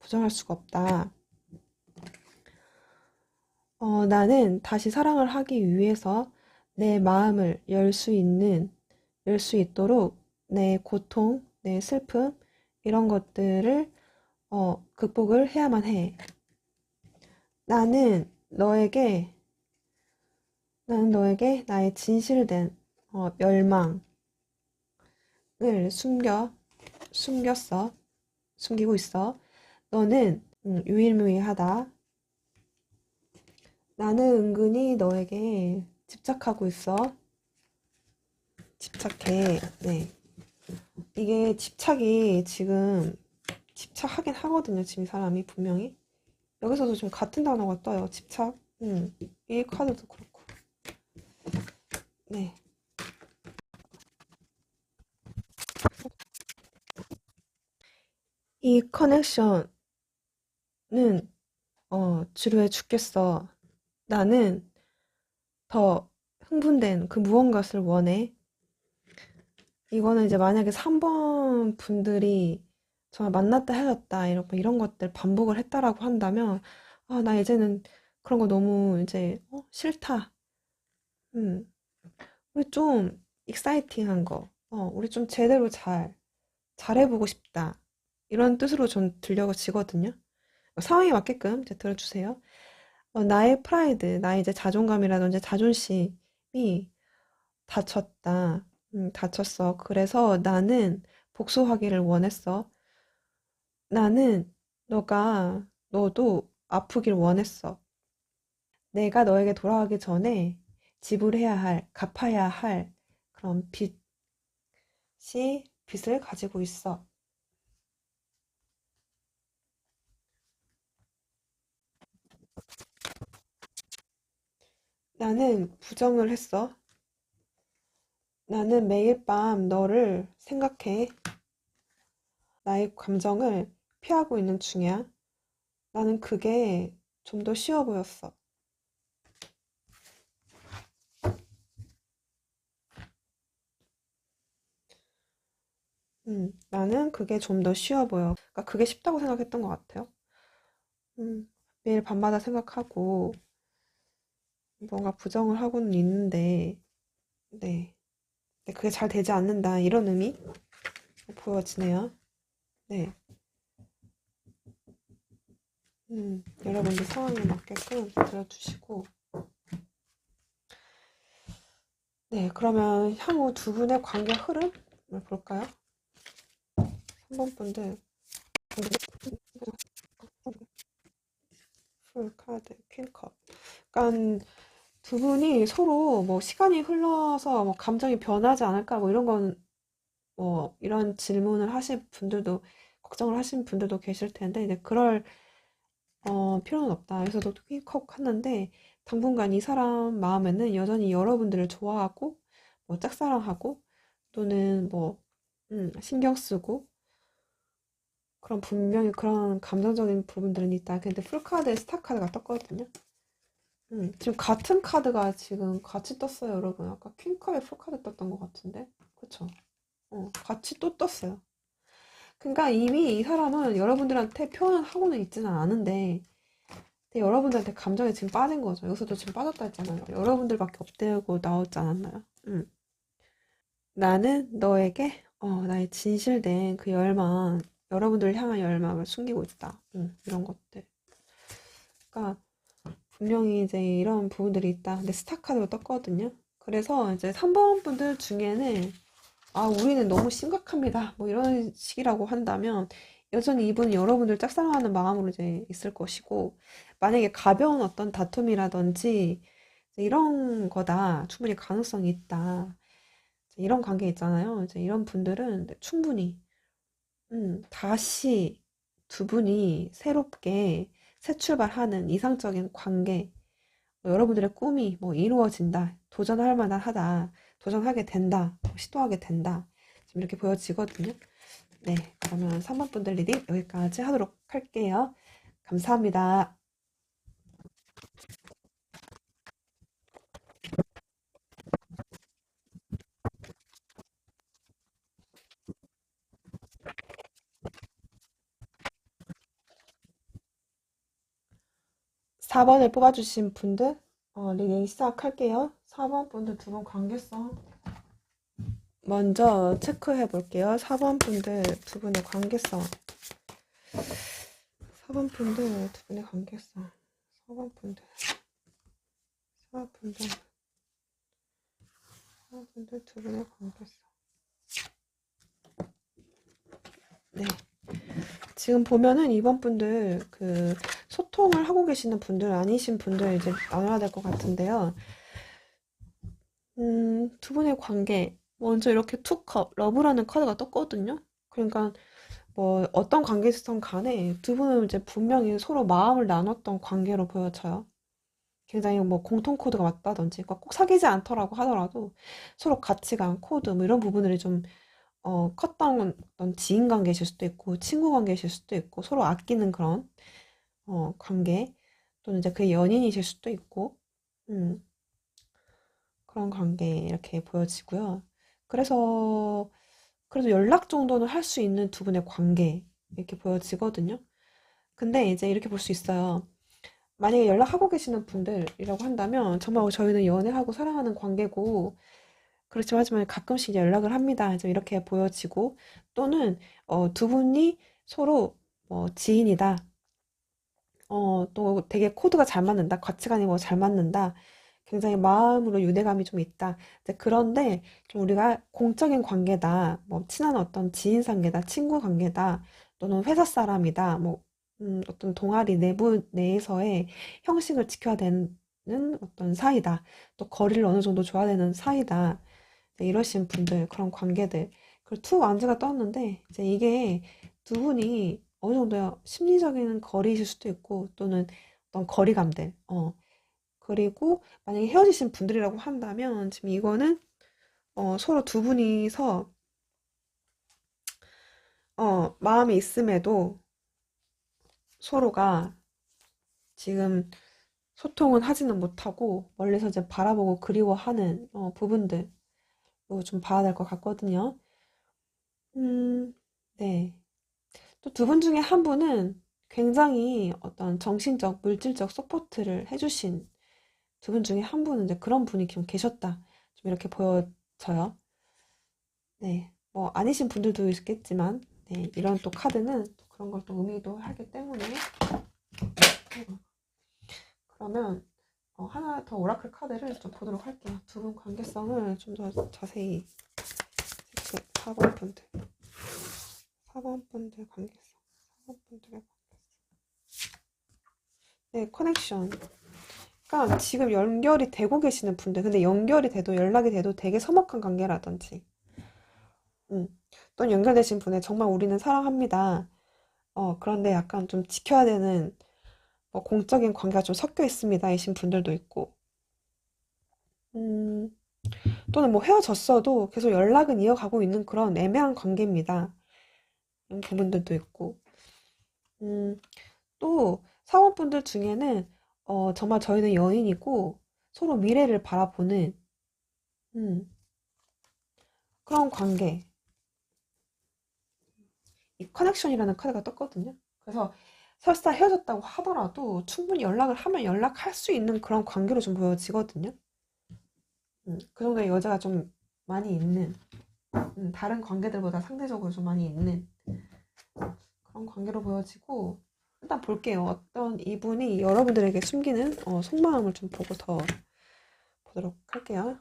부정할 수가 없다. 나는 다시 사랑을 하기 위해서 내 마음을 열 수 있도록 내 고통, 내 슬픔, 이런 것들을 극복을 해야만 해. 나는 너에게, 나는 너에게 나의 진실된 열망을 숨겼어. 숨기고 있어. 너는 유일무이하다. 나는 은근히 너에게 집착하고 있어. 집착해. 네. 이게 집착하긴 하거든요. 지금 이 사람이 분명히. 여기서도 좀 같은 단어가 떠요. 집착. 이 카드도 그렇고. 네. 이 커넥션은 지루해 죽겠어. 나는 더 흥분된 그 무언가를 원해. 이거는 이제 만약에 3번 분들이 정말 만났다 헤어졌다 이런 것들 반복을 했다라고 한다면, 나 이제는 그런 거 너무 이제 싫다. 음, 우리 좀 익사이팅한 거, 우리 좀 제대로 잘해보고 싶다. 이런 뜻으로 전 들려지거든요. 상황에 맞게끔 이제 들어주세요. 나의 프라이드, 나의 이제 자존감이라든지 자존심이 다쳤다. 다쳤어. 그래서 나는 복수하기를 원했어. 나는 너도 아프길 원했어. 내가 너에게 돌아가기 전에 갚아야 할 그런 빚을 가지고 있어. 나는 부정을 했어. 나는 매일 밤 너를 생각해. 나의 감정을 피하고 있는 중이야. 나는 그게 좀 더 쉬워 보였어. 나는 그게 좀 더 쉬워 보여. 그러니까 그게 쉽다고 생각했던 것 같아요. 매일 밤마다 생각하고 뭔가 부정을 하고는 있는데, 네. 근데 그게 잘 되지 않는다. 이런 의미 보여지네요. 네. 여러분들 상황에 맞게끔 들어주시고, 네. 그러면 향후 두 분의 관계 흐름을 볼까요? 3번 분들, 풀 카드, 퀸컵. 그러니까 두 분이 서로 뭐 시간이 흘러서 뭐 감정이 변하지 않을까 뭐 이런 건 뭐 이런 질문을 하실 분들도 걱정을 하신 분들도 계실 텐데 이제 그럴 필요는 없다. 그래서 도 tweak업 했는데 당분간 이 사람 마음에는 여전히 여러분들을 좋아하고 뭐 짝사랑하고 또는 뭐 신경 쓰고 그런 분명히 그런 감정적인 부분들은 있다. 근데 풀카드에 스타카드가 떴거든요. 지금 같은 카드가 지금 같이 떴어요, 여러분. 아까 퀸컵에 풀카드 떴던 것 같은데, 그쵸? 같이 또 떴어요. 그러니까 이미 이 사람은 여러분들한테 표현을 하고는 있지는 않은데 근데 여러분들한테 감정에 지금 빠진 거죠. 여기서도 지금 빠졌다 했잖아요. 여러분들밖에 없대고 나오지 않았나요? 나는 너에게 나의 진실된 그 열망, 여러분들을 향한 열망을 숨기고 있다. 이런 것들. 그러니까 분명히 이제 이런 부분들이 있다. 근데 스타카드로 떴거든요. 그래서 이제 3번 분들 중에는 우리는 너무 심각합니다. 뭐 이런 식이라고 한다면 여전히 이분은 여러분들 짝사랑하는 마음으로 이제 있을 것이고, 만약에 가벼운 어떤 다툼이라든지 이런 거다 충분히 가능성이 있다. 이런 관계 있잖아요. 이제 이런 분들은 충분히 다시 두 분이 새롭게 새 출발하는 이상적인 관계, 여러분들의 꿈이 뭐 이루어진다, 도전할 만하다, 도전하게 된다, 뭐 시도하게 된다. 지금 이렇게 보여지거든요. 네, 그러면 3번 분들 리딩 여기까지 하도록 할게요. 감사합니다. 4번을 뽑아주신 분들 리딩 시작할게요. 4번 분들 두 분 관계성 먼저 체크해 볼게요. 4번 분들 두 분의 관계성. 4번 분들 두 분의 관계성. 4번 분들. 4번 분들. 4번 분들 두 분의 관계성. 네. 지금 보면은 2번 분들 그 소통을 하고 계시는 분들 아니신 분들 이제 나눠야 될 것 같은데요. 두 분의 관계. 먼저 이렇게 투컵, 러브라는 카드가 떴거든요. 그러니까 뭐 어떤 관계성 간에 두 분은 이제 분명히 서로 마음을 나눴던 관계로 보여져요. 굉장히 뭐 공통 코드가 맞다든지, 그러니까 꼭 사귀지 않더라고 하더라도 서로 가치관, 코드 뭐 이런 부분들이 좀 컸던 어떤 지인 관계실 수도 있고 친구 관계실 수도 있고 서로 아끼는 그런 관계 또는 이제 그 연인이실 수도 있고 음, 그런 관계 이렇게 보여지고요. 그래서 그래도 연락 정도는 할 수 있는 두 분의 관계 이렇게 보여지거든요. 근데 이제 이렇게 볼 수 있어요. 만약에 연락하고 계시는 분들이라고 한다면 정말 저희는 연애하고 사랑하는 관계고 그렇지만 하지만 가끔씩 이제 연락을 합니다. 이제 이렇게 보여지고 또는 두 분이 서로 지인이다. 또 되게 코드가 잘 맞는다. 가치관이 뭐 잘 맞는다. 굉장히 마음으로 유대감이 좀 있다. 이제 그런데 좀 우리가 공적인 관계다. 뭐 친한 어떤 지인 관계다. 친구 관계다. 또는 회사 사람이다. 뭐 어떤 동아리 내부 내에서의 형식을 지켜야 되는 어떤 사이다. 또 거리를 어느 정도 줘야 되는 사이다. 네, 이러신 분들 그런 관계들 그리고 투 왕즈가 떴는데 이제 이게 두 분이 어느 정도 심리적인 거리이실 수도 있고 또는 어떤 거리감들 그리고 만약에 헤어지신 분들이라고 한다면 지금 이거는 서로 두 분이서 마음에 있음에도 서로가 지금 소통은 하지는 못하고 멀리서 이제 바라보고 그리워하는 부분들 이거 좀 봐야 될 것 같거든요. 음, 네. 또 두 분 중에 한 분은 굉장히 어떤 정신적, 물질적 서포트를 해주신 두 분 중에 한 분은 이제 그런 분이 좀 계셨다. 좀 이렇게 보여져요. 네. 뭐, 아니신 분들도 있겠지만, 네. 이런 또 카드는 또 그런 걸 또 의미도 하기 때문에. 그러면, 하나 더 오라클 카드를 좀 보도록 할게요. 두 분 관계성을 좀 더 자세히. 4번 분들. 4번 분들 관계성. 4번 분들의 관계성. 네, 커넥션. 그러니까 지금 연결이 되고 계시는 분들, 근데 연결이 돼도 연락이 돼도 되게 서먹한 관계라든지, 음, 또는 연결되신 분의 정말 우리는 사랑합니다. 그런데 약간 좀 지켜야 되는 뭐 공적인 관계가 좀 섞여 있습니다. 이신 분들도 있고, 음, 또는 뭐 헤어졌어도 계속 연락은 이어가고 있는 그런 애매한 관계입니다. 이런 부분들도 있고, 음, 또 사원분들 중에는 정말 저희는 연인이고 서로 미래를 바라보는 음, 그런 관계. 이 커넥션이라는 카드가 떴거든요. 그래서 설사 헤어졌다고 하더라도 충분히 연락을 하면 연락할 수 있는 그런 관계로 좀 보여지거든요. 그 정도의 여자가 좀 많이 있는, 다른 관계들보다 상대적으로 좀 많이 있는 그런 관계로 보여지고, 일단 볼게요. 어떤 이분이 여러분들에게 숨기는 속마음을 좀 보고 더 보도록 할게요.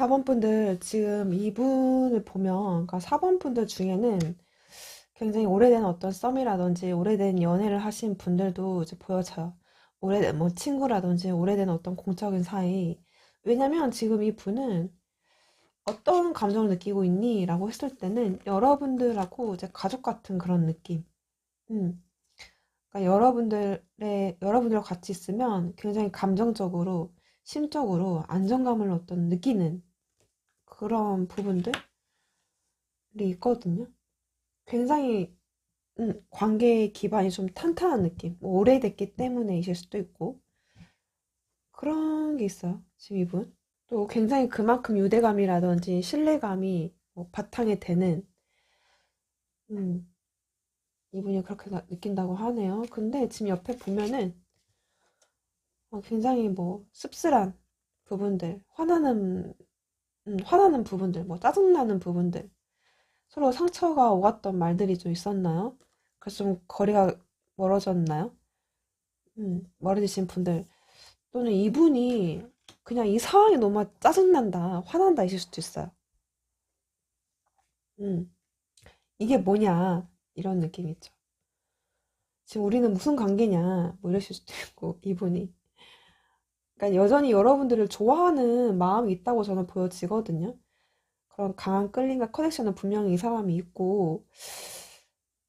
4번 분들 지금 이분을 보면, 그러니까 4번 분들 중에는 굉장히 오래된 어떤 썸이라든지 오래된 연애를 하신 분들도 이제 보여져요. 오래된 뭐 친구라든지 오래된 어떤 공적인 사이. 왜냐면 지금 이 분은 어떤 감정을 느끼고 있니? 라고 했을 때는 여러분들하고 이제 가족 같은 그런 느낌. 음. 그러니까 여러분들과 같이 있으면 굉장히 감정적으로, 심적으로 안정감을 어떤 느끼는 그런 부분들이 있거든요. 굉장히 관계의 기반이 좀 탄탄한 느낌. 뭐 오래됐기 때문에이실 수도 있고 그런 게 있어요. 지금 이분. 또 굉장히 그만큼 유대감이라든지 신뢰감이 뭐 바탕에 되는 음, 이분이 그렇게 느낀다고 하네요. 근데 지금 옆에 보면은 굉장히 뭐 씁쓸한 부분들, 화나는 부분들, 뭐 짜증나는 부분들, 서로 상처가 오갔던 말들이 좀 있었나요? 그래서 좀 거리가 멀어졌나요? 멀어지신 분들 또는 이분이 그냥 이 상황이 너무 짜증난다, 화난다 이실 수도 있어요. 음, 이게 뭐냐 이런 느낌이 있죠. 지금 우리는 무슨 관계냐 뭐 이러실 수도 있고 이분이 그러니까 여전히 여러분들을 좋아하는 마음이 있다고 저는 보여지거든요. 그런 강한 끌림과 커넥션은 분명히 이 사람이 있고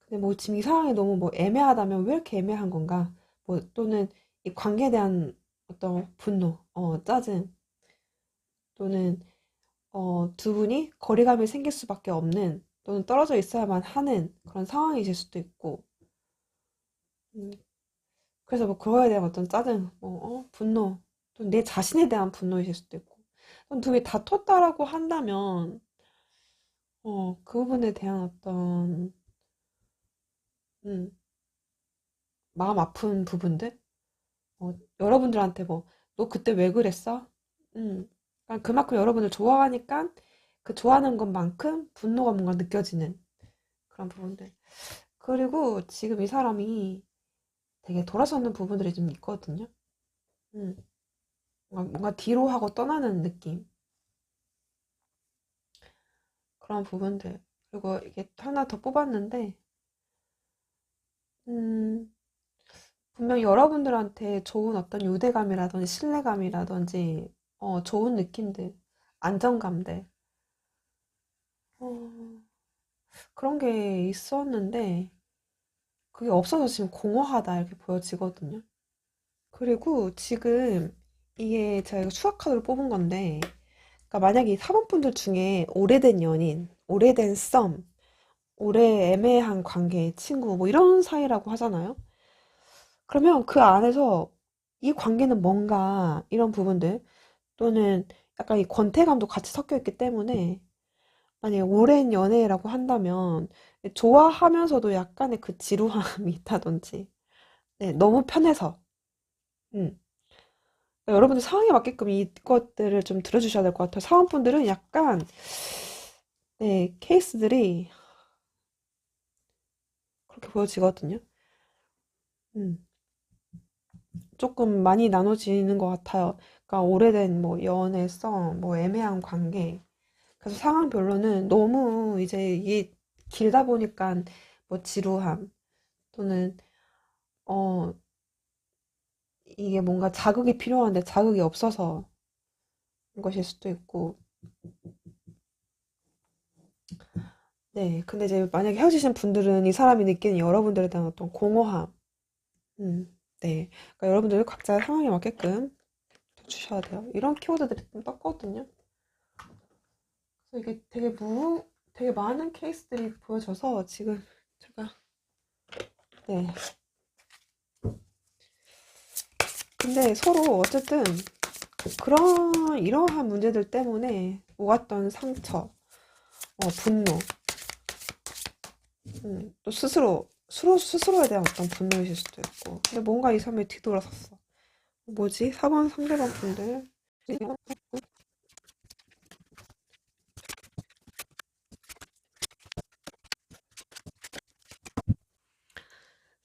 근데 뭐 지금 이 상황이 너무 뭐 애매하다면 왜 이렇게 애매한 건가? 뭐 또는 이 관계에 대한 어떤 분노, 짜증 또는 두 분이 거리감이 생길 수밖에 없는 또는 떨어져 있어야만 하는 그런 상황이실 수도 있고 음, 그래서 뭐 그거에 대한 어떤 짜증, 분노 또는 내 자신에 대한 분노이실 수도 있고 또는 두 분이 다퉜다라고 한다면 그 부분에 대한 어떤 음, 마음 아픈 부분들 여러분들한테 뭐 너 그때 왜 그랬어? 그러니까 그만큼 여러분을 좋아하니까 그 좋아하는 것만큼 분노가 뭔가 느껴지는 그런 부분들. 그리고 지금 이 사람이 되게 돌아서는 부분들이 좀 있거든요. 음, 뭔가 뒤로 하고 떠나는 느낌. 그런 부분들. 그리고 이게 하나 더 뽑았는데, 음, 분명히 여러분들한테 좋은 어떤 유대감이라든지 신뢰감이라든지, 좋은 느낌들, 안정감들, 어, 그런 게 있었는데, 그게 없어서 지금 공허하다 이렇게 보여지거든요. 그리고 지금 이게 제가 이거 추가 카드로 뽑은 건데, 그러니까 만약에 이 사범분들 중에 오래된 연인, 오래된 썸, 오래 애매한 관계, 친구, 뭐 이런 사이라고 하잖아요. 그러면 그 안에서 이 관계는 뭔가 이런 부분들 또는 약간 이 권태감도 같이 섞여 있기 때문에 만약에 오랜 연애라고 한다면 좋아하면서도 약간의 그 지루함이 있다든지 네, 너무 편해서 음. 여러분들 상황에 맞게끔 이것들을 좀 들어주셔야 될 것 같아요. 사원분들은 약간 네, 케이스들이 그렇게 보여지거든요. 음, 조금 많이 나눠지는 것 같아요. 그러니까 오래된 뭐 연애성, 뭐 애매한 관계. 그래서 상황별로는 너무 이제 이게 길다 보니까 뭐 지루함 또는 어 이게 뭔가 자극이 필요한데 자극이 없어서 그런 것일 수도 있고. 네, 근데 이제 만약에 헤어지신 분들은 이 사람이 느끼는 여러분들에 대한 어떤 공허함, 네, 그러니까 여러분들 각자 상황에 맞게끔 주셔야 돼요. 이런 키워드들이 좀 떴거든요. 그래서 이게 되게 많은 케이스들이 보여져서 지금 제가 네. 근데 서로 어쨌든 그런 이러한 문제들 때문에 오갔던 상처, 분노, 또 스스로에 대한 어떤 분노이실 수도 있고. 근데 뭔가 이 삶에 뒤돌아섰어. 뭐지? 4번 상대방 분들.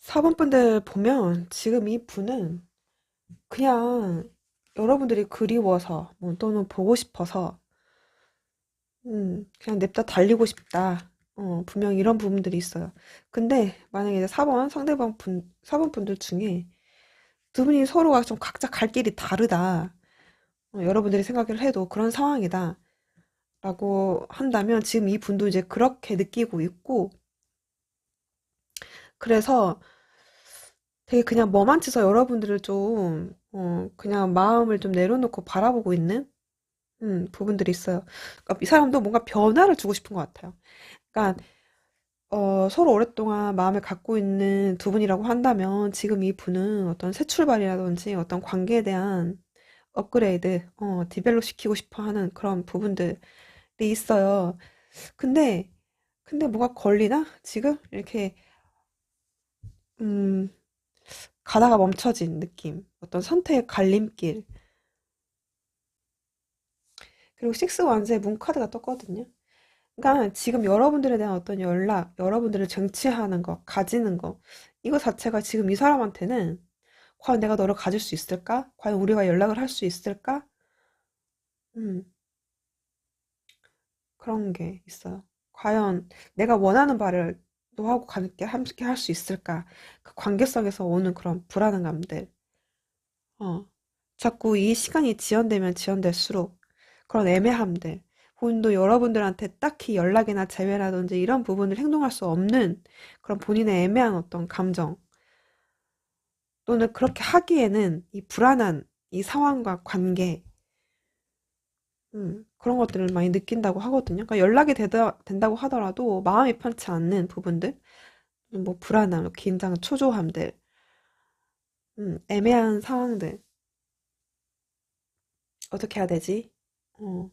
4번 분들 보면 지금 이 분은 그냥 여러분들이 그리워서 뭐 또는 보고 싶어서 그냥 냅다 달리고 싶다. 분명 이런 부분들이 있어요. 근데 만약에 이제 4번 상대방 4번 분들 중에 두 분이 서로가 좀 각자 갈 길이 다르다. 여러분들이 생각을 해도 그런 상황이다. 라고 한다면 지금 이 분도 이제 그렇게 느끼고 있고, 그래서 되게 그냥 멍한 채서 여러분들을 좀, 그냥 마음을 좀 내려놓고 바라보고 있는, 부분들이 있어요. 그러니까 이 사람도 뭔가 변화를 주고 싶은 것 같아요. 그러니까, 서로 오랫동안 마음을 갖고 있는 두 분이라고 한다면 지금 이 분은 어떤 새 출발이라든지 어떤 관계에 대한 업그레이드, 디벨롭 시키고 싶어 하는 그런 부분들이 있어요. 근데, 근데 뭐가 걸리나? 지금? 이렇게, 음, 가다가 멈춰진 느낌. 어떤 선택의 갈림길. 그리고 식스 원즈의 문 카드가 떴거든요. 그러니까 지금 여러분들에 대한 어떤 연락, 여러분들을 쟁취하는 거, 가지는 거, 이거 자체가 지금 이 사람한테는 과연 내가 너를 가질 수 있을까? 과연 우리가 연락을 할 수 있을까? 음, 그런 게 있어요. 과연 내가 원하는 바를 너하고 함께 할 수 있을까? 그 관계성에서 오는 그런 불안감들. 어, 자꾸 이 시간이 지연되면 지연될수록 그런 애매함들, 본인도 여러분들한테 딱히 연락이나 재회라든지 이런 부분을 행동할 수 없는 그런 본인의 애매한 어떤 감정, 또는 그렇게 하기에는 이 불안한 이 상황과 관계, 그런 것들을 많이 느낀다고 하거든요. 그러니까 된다고 하더라도 마음이 편치 않는 부분들, 뭐 불안함, 뭐 긴장, 초조함들, 애매한 상황들, 어떻게 해야 되지? 어.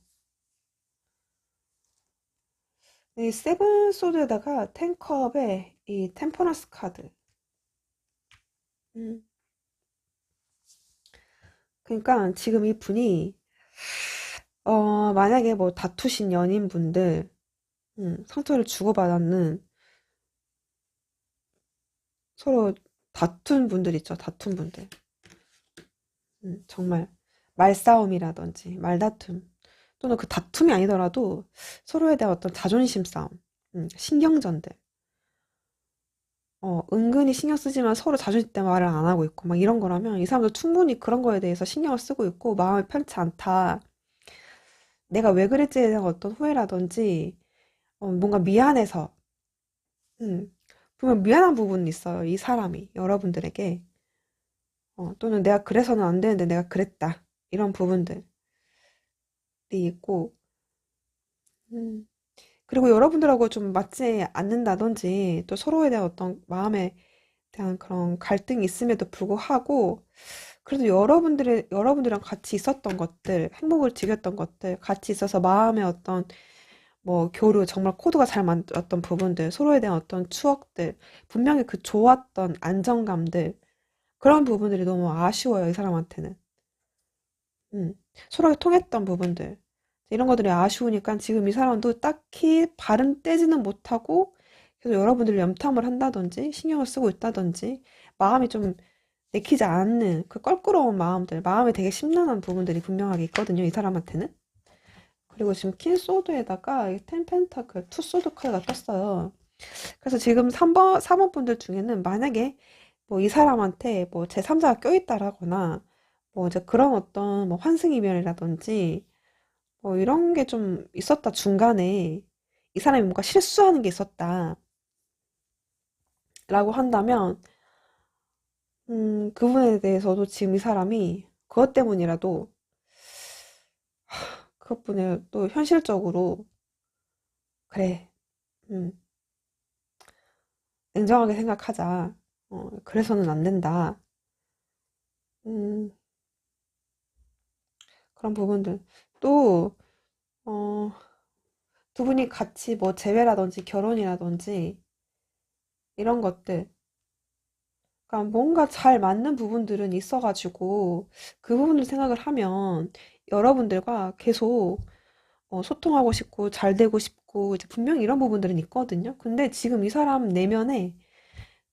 이 세븐 소드에다가 텐컵에 이 템퍼런스 카드. 음. 그러니까 지금 이 분이 만약에 뭐 다투신 연인분들, 상처를 주고받았는 서로 다툰 분들 있죠. 다툰 분들. 정말 말싸움이라든지 말다툼, 또는 그 다툼이 아니더라도 서로에 대한 어떤 자존심 싸움, 신경전들. 은근히 신경 쓰지만 서로 자존심 때문에 말을 안 하고 있고 막 이런 거라면 이 사람도 충분히 그런 거에 대해서 신경을 쓰고 있고 마음이 편치 않다. 내가 왜 그랬지에 대한 어떤 후회라든지 뭔가 미안해서, 분명 미안한 부분이 있어요. 이 사람이 여러분들에게. 또는 내가 그래서는 안 되는데 내가 그랬다. 이런 부분들이 있고, 음, 그리고 여러분들하고 좀 맞지 않는다든지 또 서로에 대한 어떤 마음에 대한 그런 갈등이 있음에도 불구하고 그래도 여러분들이랑 같이 있었던 것들, 행복을 즐겼던 것들, 같이 있어서 마음의 어떤 뭐 교류, 정말 코드가 잘 맞았던 부분들, 서로에 대한 어떤 추억들, 분명히 그 좋았던 안정감들, 그런 부분들이 너무 아쉬워요, 이 사람한테는. 음, 서로 통했던 부분들. 이런 것들이 아쉬우니까 지금 이 사람도 딱히 발은 떼지는 못하고 계속 여러분들 염탐을 한다든지 신경을 쓰고 있다든지 마음이 좀 내키지 않는 그 껄끄러운 마음들, 마음에 되게 심란한 부분들이 분명하게 있거든요, 이 사람한테는. 그리고 지금 킹 소드에다가 텐 펜타클, 투 소드 카드가 떴어요. 그래서 지금 3번, 4번 분들 중에는 만약에 뭐 이 사람한테 뭐 제3자가 껴있다라거나 뭐 이제 그런 어떤 뭐 환승이별이라든지 뭐 이런 게 좀 있었다 중간에 이 사람이 뭔가 실수하는 게 있었다 라고 한다면 그 부분에 대해서도 지금 이 사람이 그것 때문이라도 그것뿐에 또 현실적으로 그래, 음, 냉정하게 생각하자. 그래서는 안 된다. 음, 그런 부분들. 또, 어, 두 분이 같이 뭐 재회라든지 결혼이라든지 이런 것들. 그러니까 뭔가 잘 맞는 부분들은 있어가지고 그 부분을 생각을 하면 여러분들과 계속 소통하고 싶고 잘 되고 싶고 이제 분명히 이런 부분들은 있거든요. 근데 지금 이 사람 내면에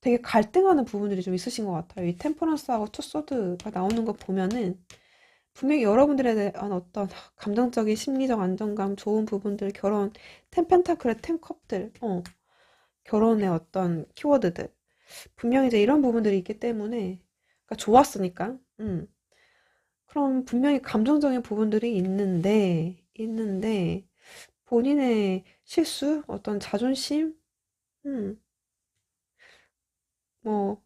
되게 갈등하는 부분들이 좀 있으신 것 같아요. 이 템퍼런스하고 투소드가 나오는 거 보면은 분명히 여러분들에 대한 어떤 감정적인 심리적 안정감, 좋은 부분들, 결혼, 텐펜타클의 텐컵들, 결혼의 어떤 키워드들. 분명히 이제 이런 부분들이 있기 때문에, 그러니까 좋았으니까, 그럼 분명히 감정적인 부분들이 있는데, 본인의 실수, 어떤 자존심, 음, 뭐,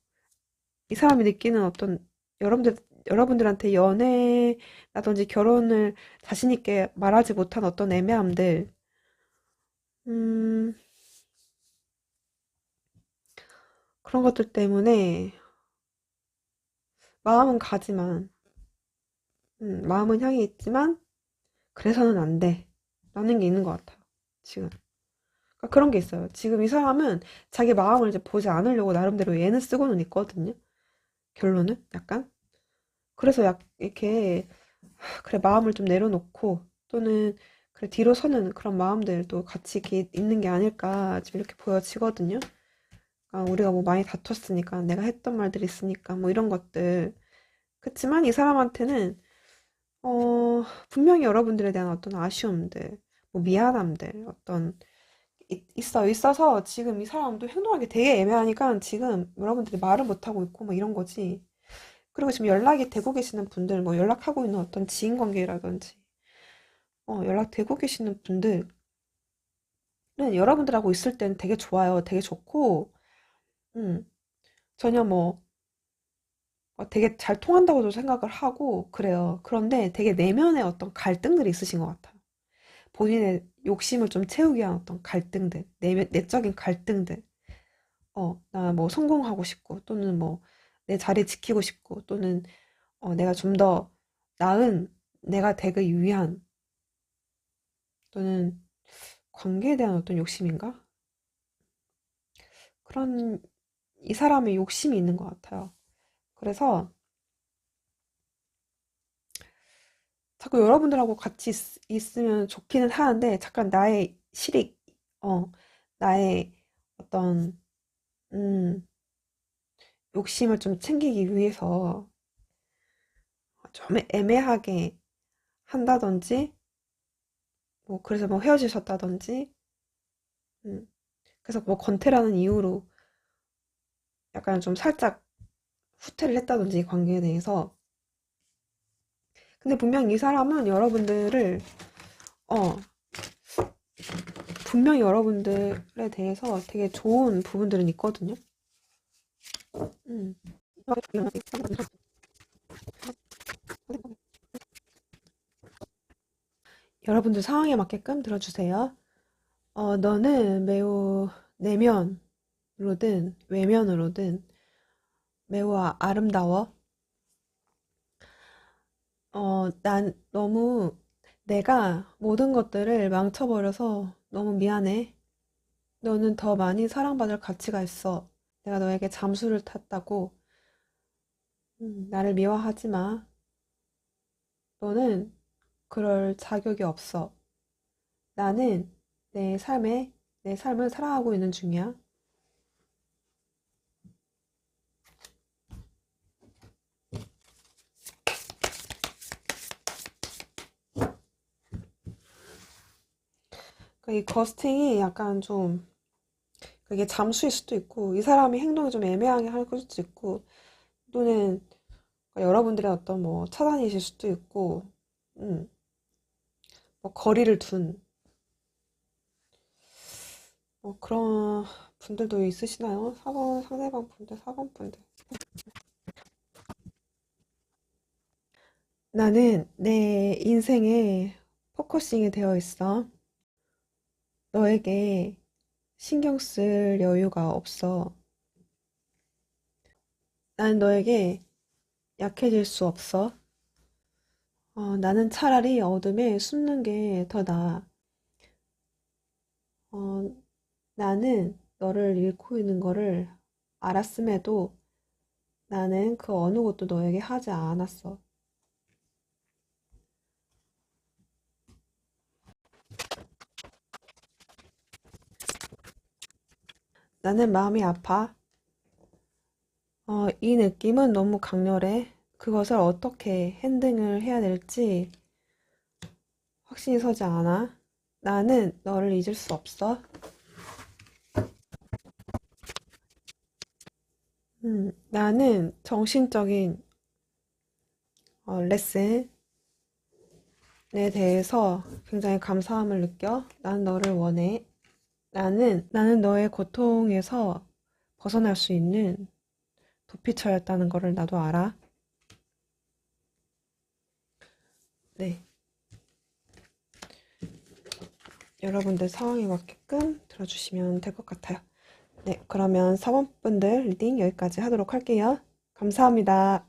이 사람이 느끼는 어떤, 여러분들, 여러분들한테 연애라든지 결혼을 자신 있게 말하지 못한 어떤 애매함들, 음, 그런 것들 때문에 마음은 가지만, 마음은 향해 있지만, 그래서는 안 돼. 라는 게 있는 것 같아요. 지금. 그러니까 그런 게 있어요. 지금 이 사람은 자기 마음을 이제 보지 않으려고 나름대로 애는 쓰고는 있거든요. 결론은 약간. 그래서 이렇게 그래 마음을 좀 내려놓고 또는 그래 뒤로 서는 그런 마음들도 같이 이렇게 있는 게 아닐까 지금 이렇게 보여지거든요. 그러니까 우리가 뭐 많이 다퉜으니까 내가 했던 말들이 있으니까 뭐 이런 것들. 그치만 이 사람한테는 분명히 여러분들에 대한 어떤 아쉬움들, 뭐 미안함들, 어떤 있어서 지금 이 사람도 행동하기 되게 애매하니까 지금 여러분들이 말을 못하고 있고 뭐 이런 거지. 그리고 지금 연락이 되고 계시는 분들, 뭐 연락하고 있는 어떤 지인 관계라든지, 연락되고 계시는 분들은 여러분들하고 있을 때는 되게 좋아요. 되게 좋고, 음, 전혀 뭐, 되게 잘 통한다고도 생각을 하고, 그래요. 그런데 되게 내면의 어떤 갈등들이 있으신 것 같아요. 본인의 욕심을 좀 채우기 위한 어떤 갈등들, 내적인 갈등들. 나 뭐 성공하고 싶고, 또는 뭐, 내 자리 지키고 싶고, 또는, 내가 좀 더 나은 내가 되기 위한, 또는 관계에 대한 어떤 욕심인가? 그런, 이 사람의 욕심이 있는 것 같아요. 그래서 자꾸 여러분들하고 같이 있으면 좋기는 하는데, 잠깐 나의 실익, 나의 어떤, 음, 욕심을 좀 챙기기 위해서 좀 애매하게 한다든지, 뭐, 그래서 뭐 헤어지셨다든지, 음, 그래서 뭐 권태라는 이유로 약간 좀 살짝 후퇴를 했다든지 이 관계에 대해서. 근데 분명 이 사람은 여러분들을, 어, 분명히 여러분들에 대해서 되게 좋은 부분들은 있거든요. 음. 여러분들 상황에 맞게끔 들어주세요. 너는 매우 내면으로든 외면으로든 매우 아름다워. 난 너무 내가 모든 것들을 망쳐버려서 너무 미안해. 너는 더 많이 사랑받을 가치가 있어. 내가 너에게 잠수를 탔다고. 나를 미워하지 마. 너는 그럴 자격이 없어. 나는 내 삶을 살아가고 있는 중이야. 그러니까 이 거스팅이 약간 좀, 그게 잠수일 수도 있고, 이 사람이 행동이 좀 애매하게 할 수도 있고, 또는 여러분들의 어떤 뭐 차단이실 수도 있고, 음, 뭐 거리를 둔, 뭐 그런 분들도 있으시나요? 상대방 분들, 4번 분들. 나는 내 인생에 포커싱이 되어 있어. 너에게 신경 쓸 여유가 없어. 나는 너에게 약해질 수 없어. 나는 차라리 어둠에 숨는 게 더 나아. 어, 나는 너를 잃고 있는 거를 알았음에도 나는 그 어느 것도 너에게 하지 않았어. 나는 마음이 아파. 이 느낌은 너무 강렬해. 그것을 어떻게 핸들을 해야 될지 확신이 서지 않아. 나는 너를 잊을 수 없어. 나는 정신적인 레슨에 대해서 굉장히 감사함을 느껴. 난 너를 원해. 나는 너의 고통에서 벗어날 수 있는 도피처였다는 거를 나도 알아. 네. 여러분들 상황에 맞게끔 들어주시면 될 것 같아요. 네. 그러면 사원분들 리딩 여기까지 하도록 할게요. 감사합니다.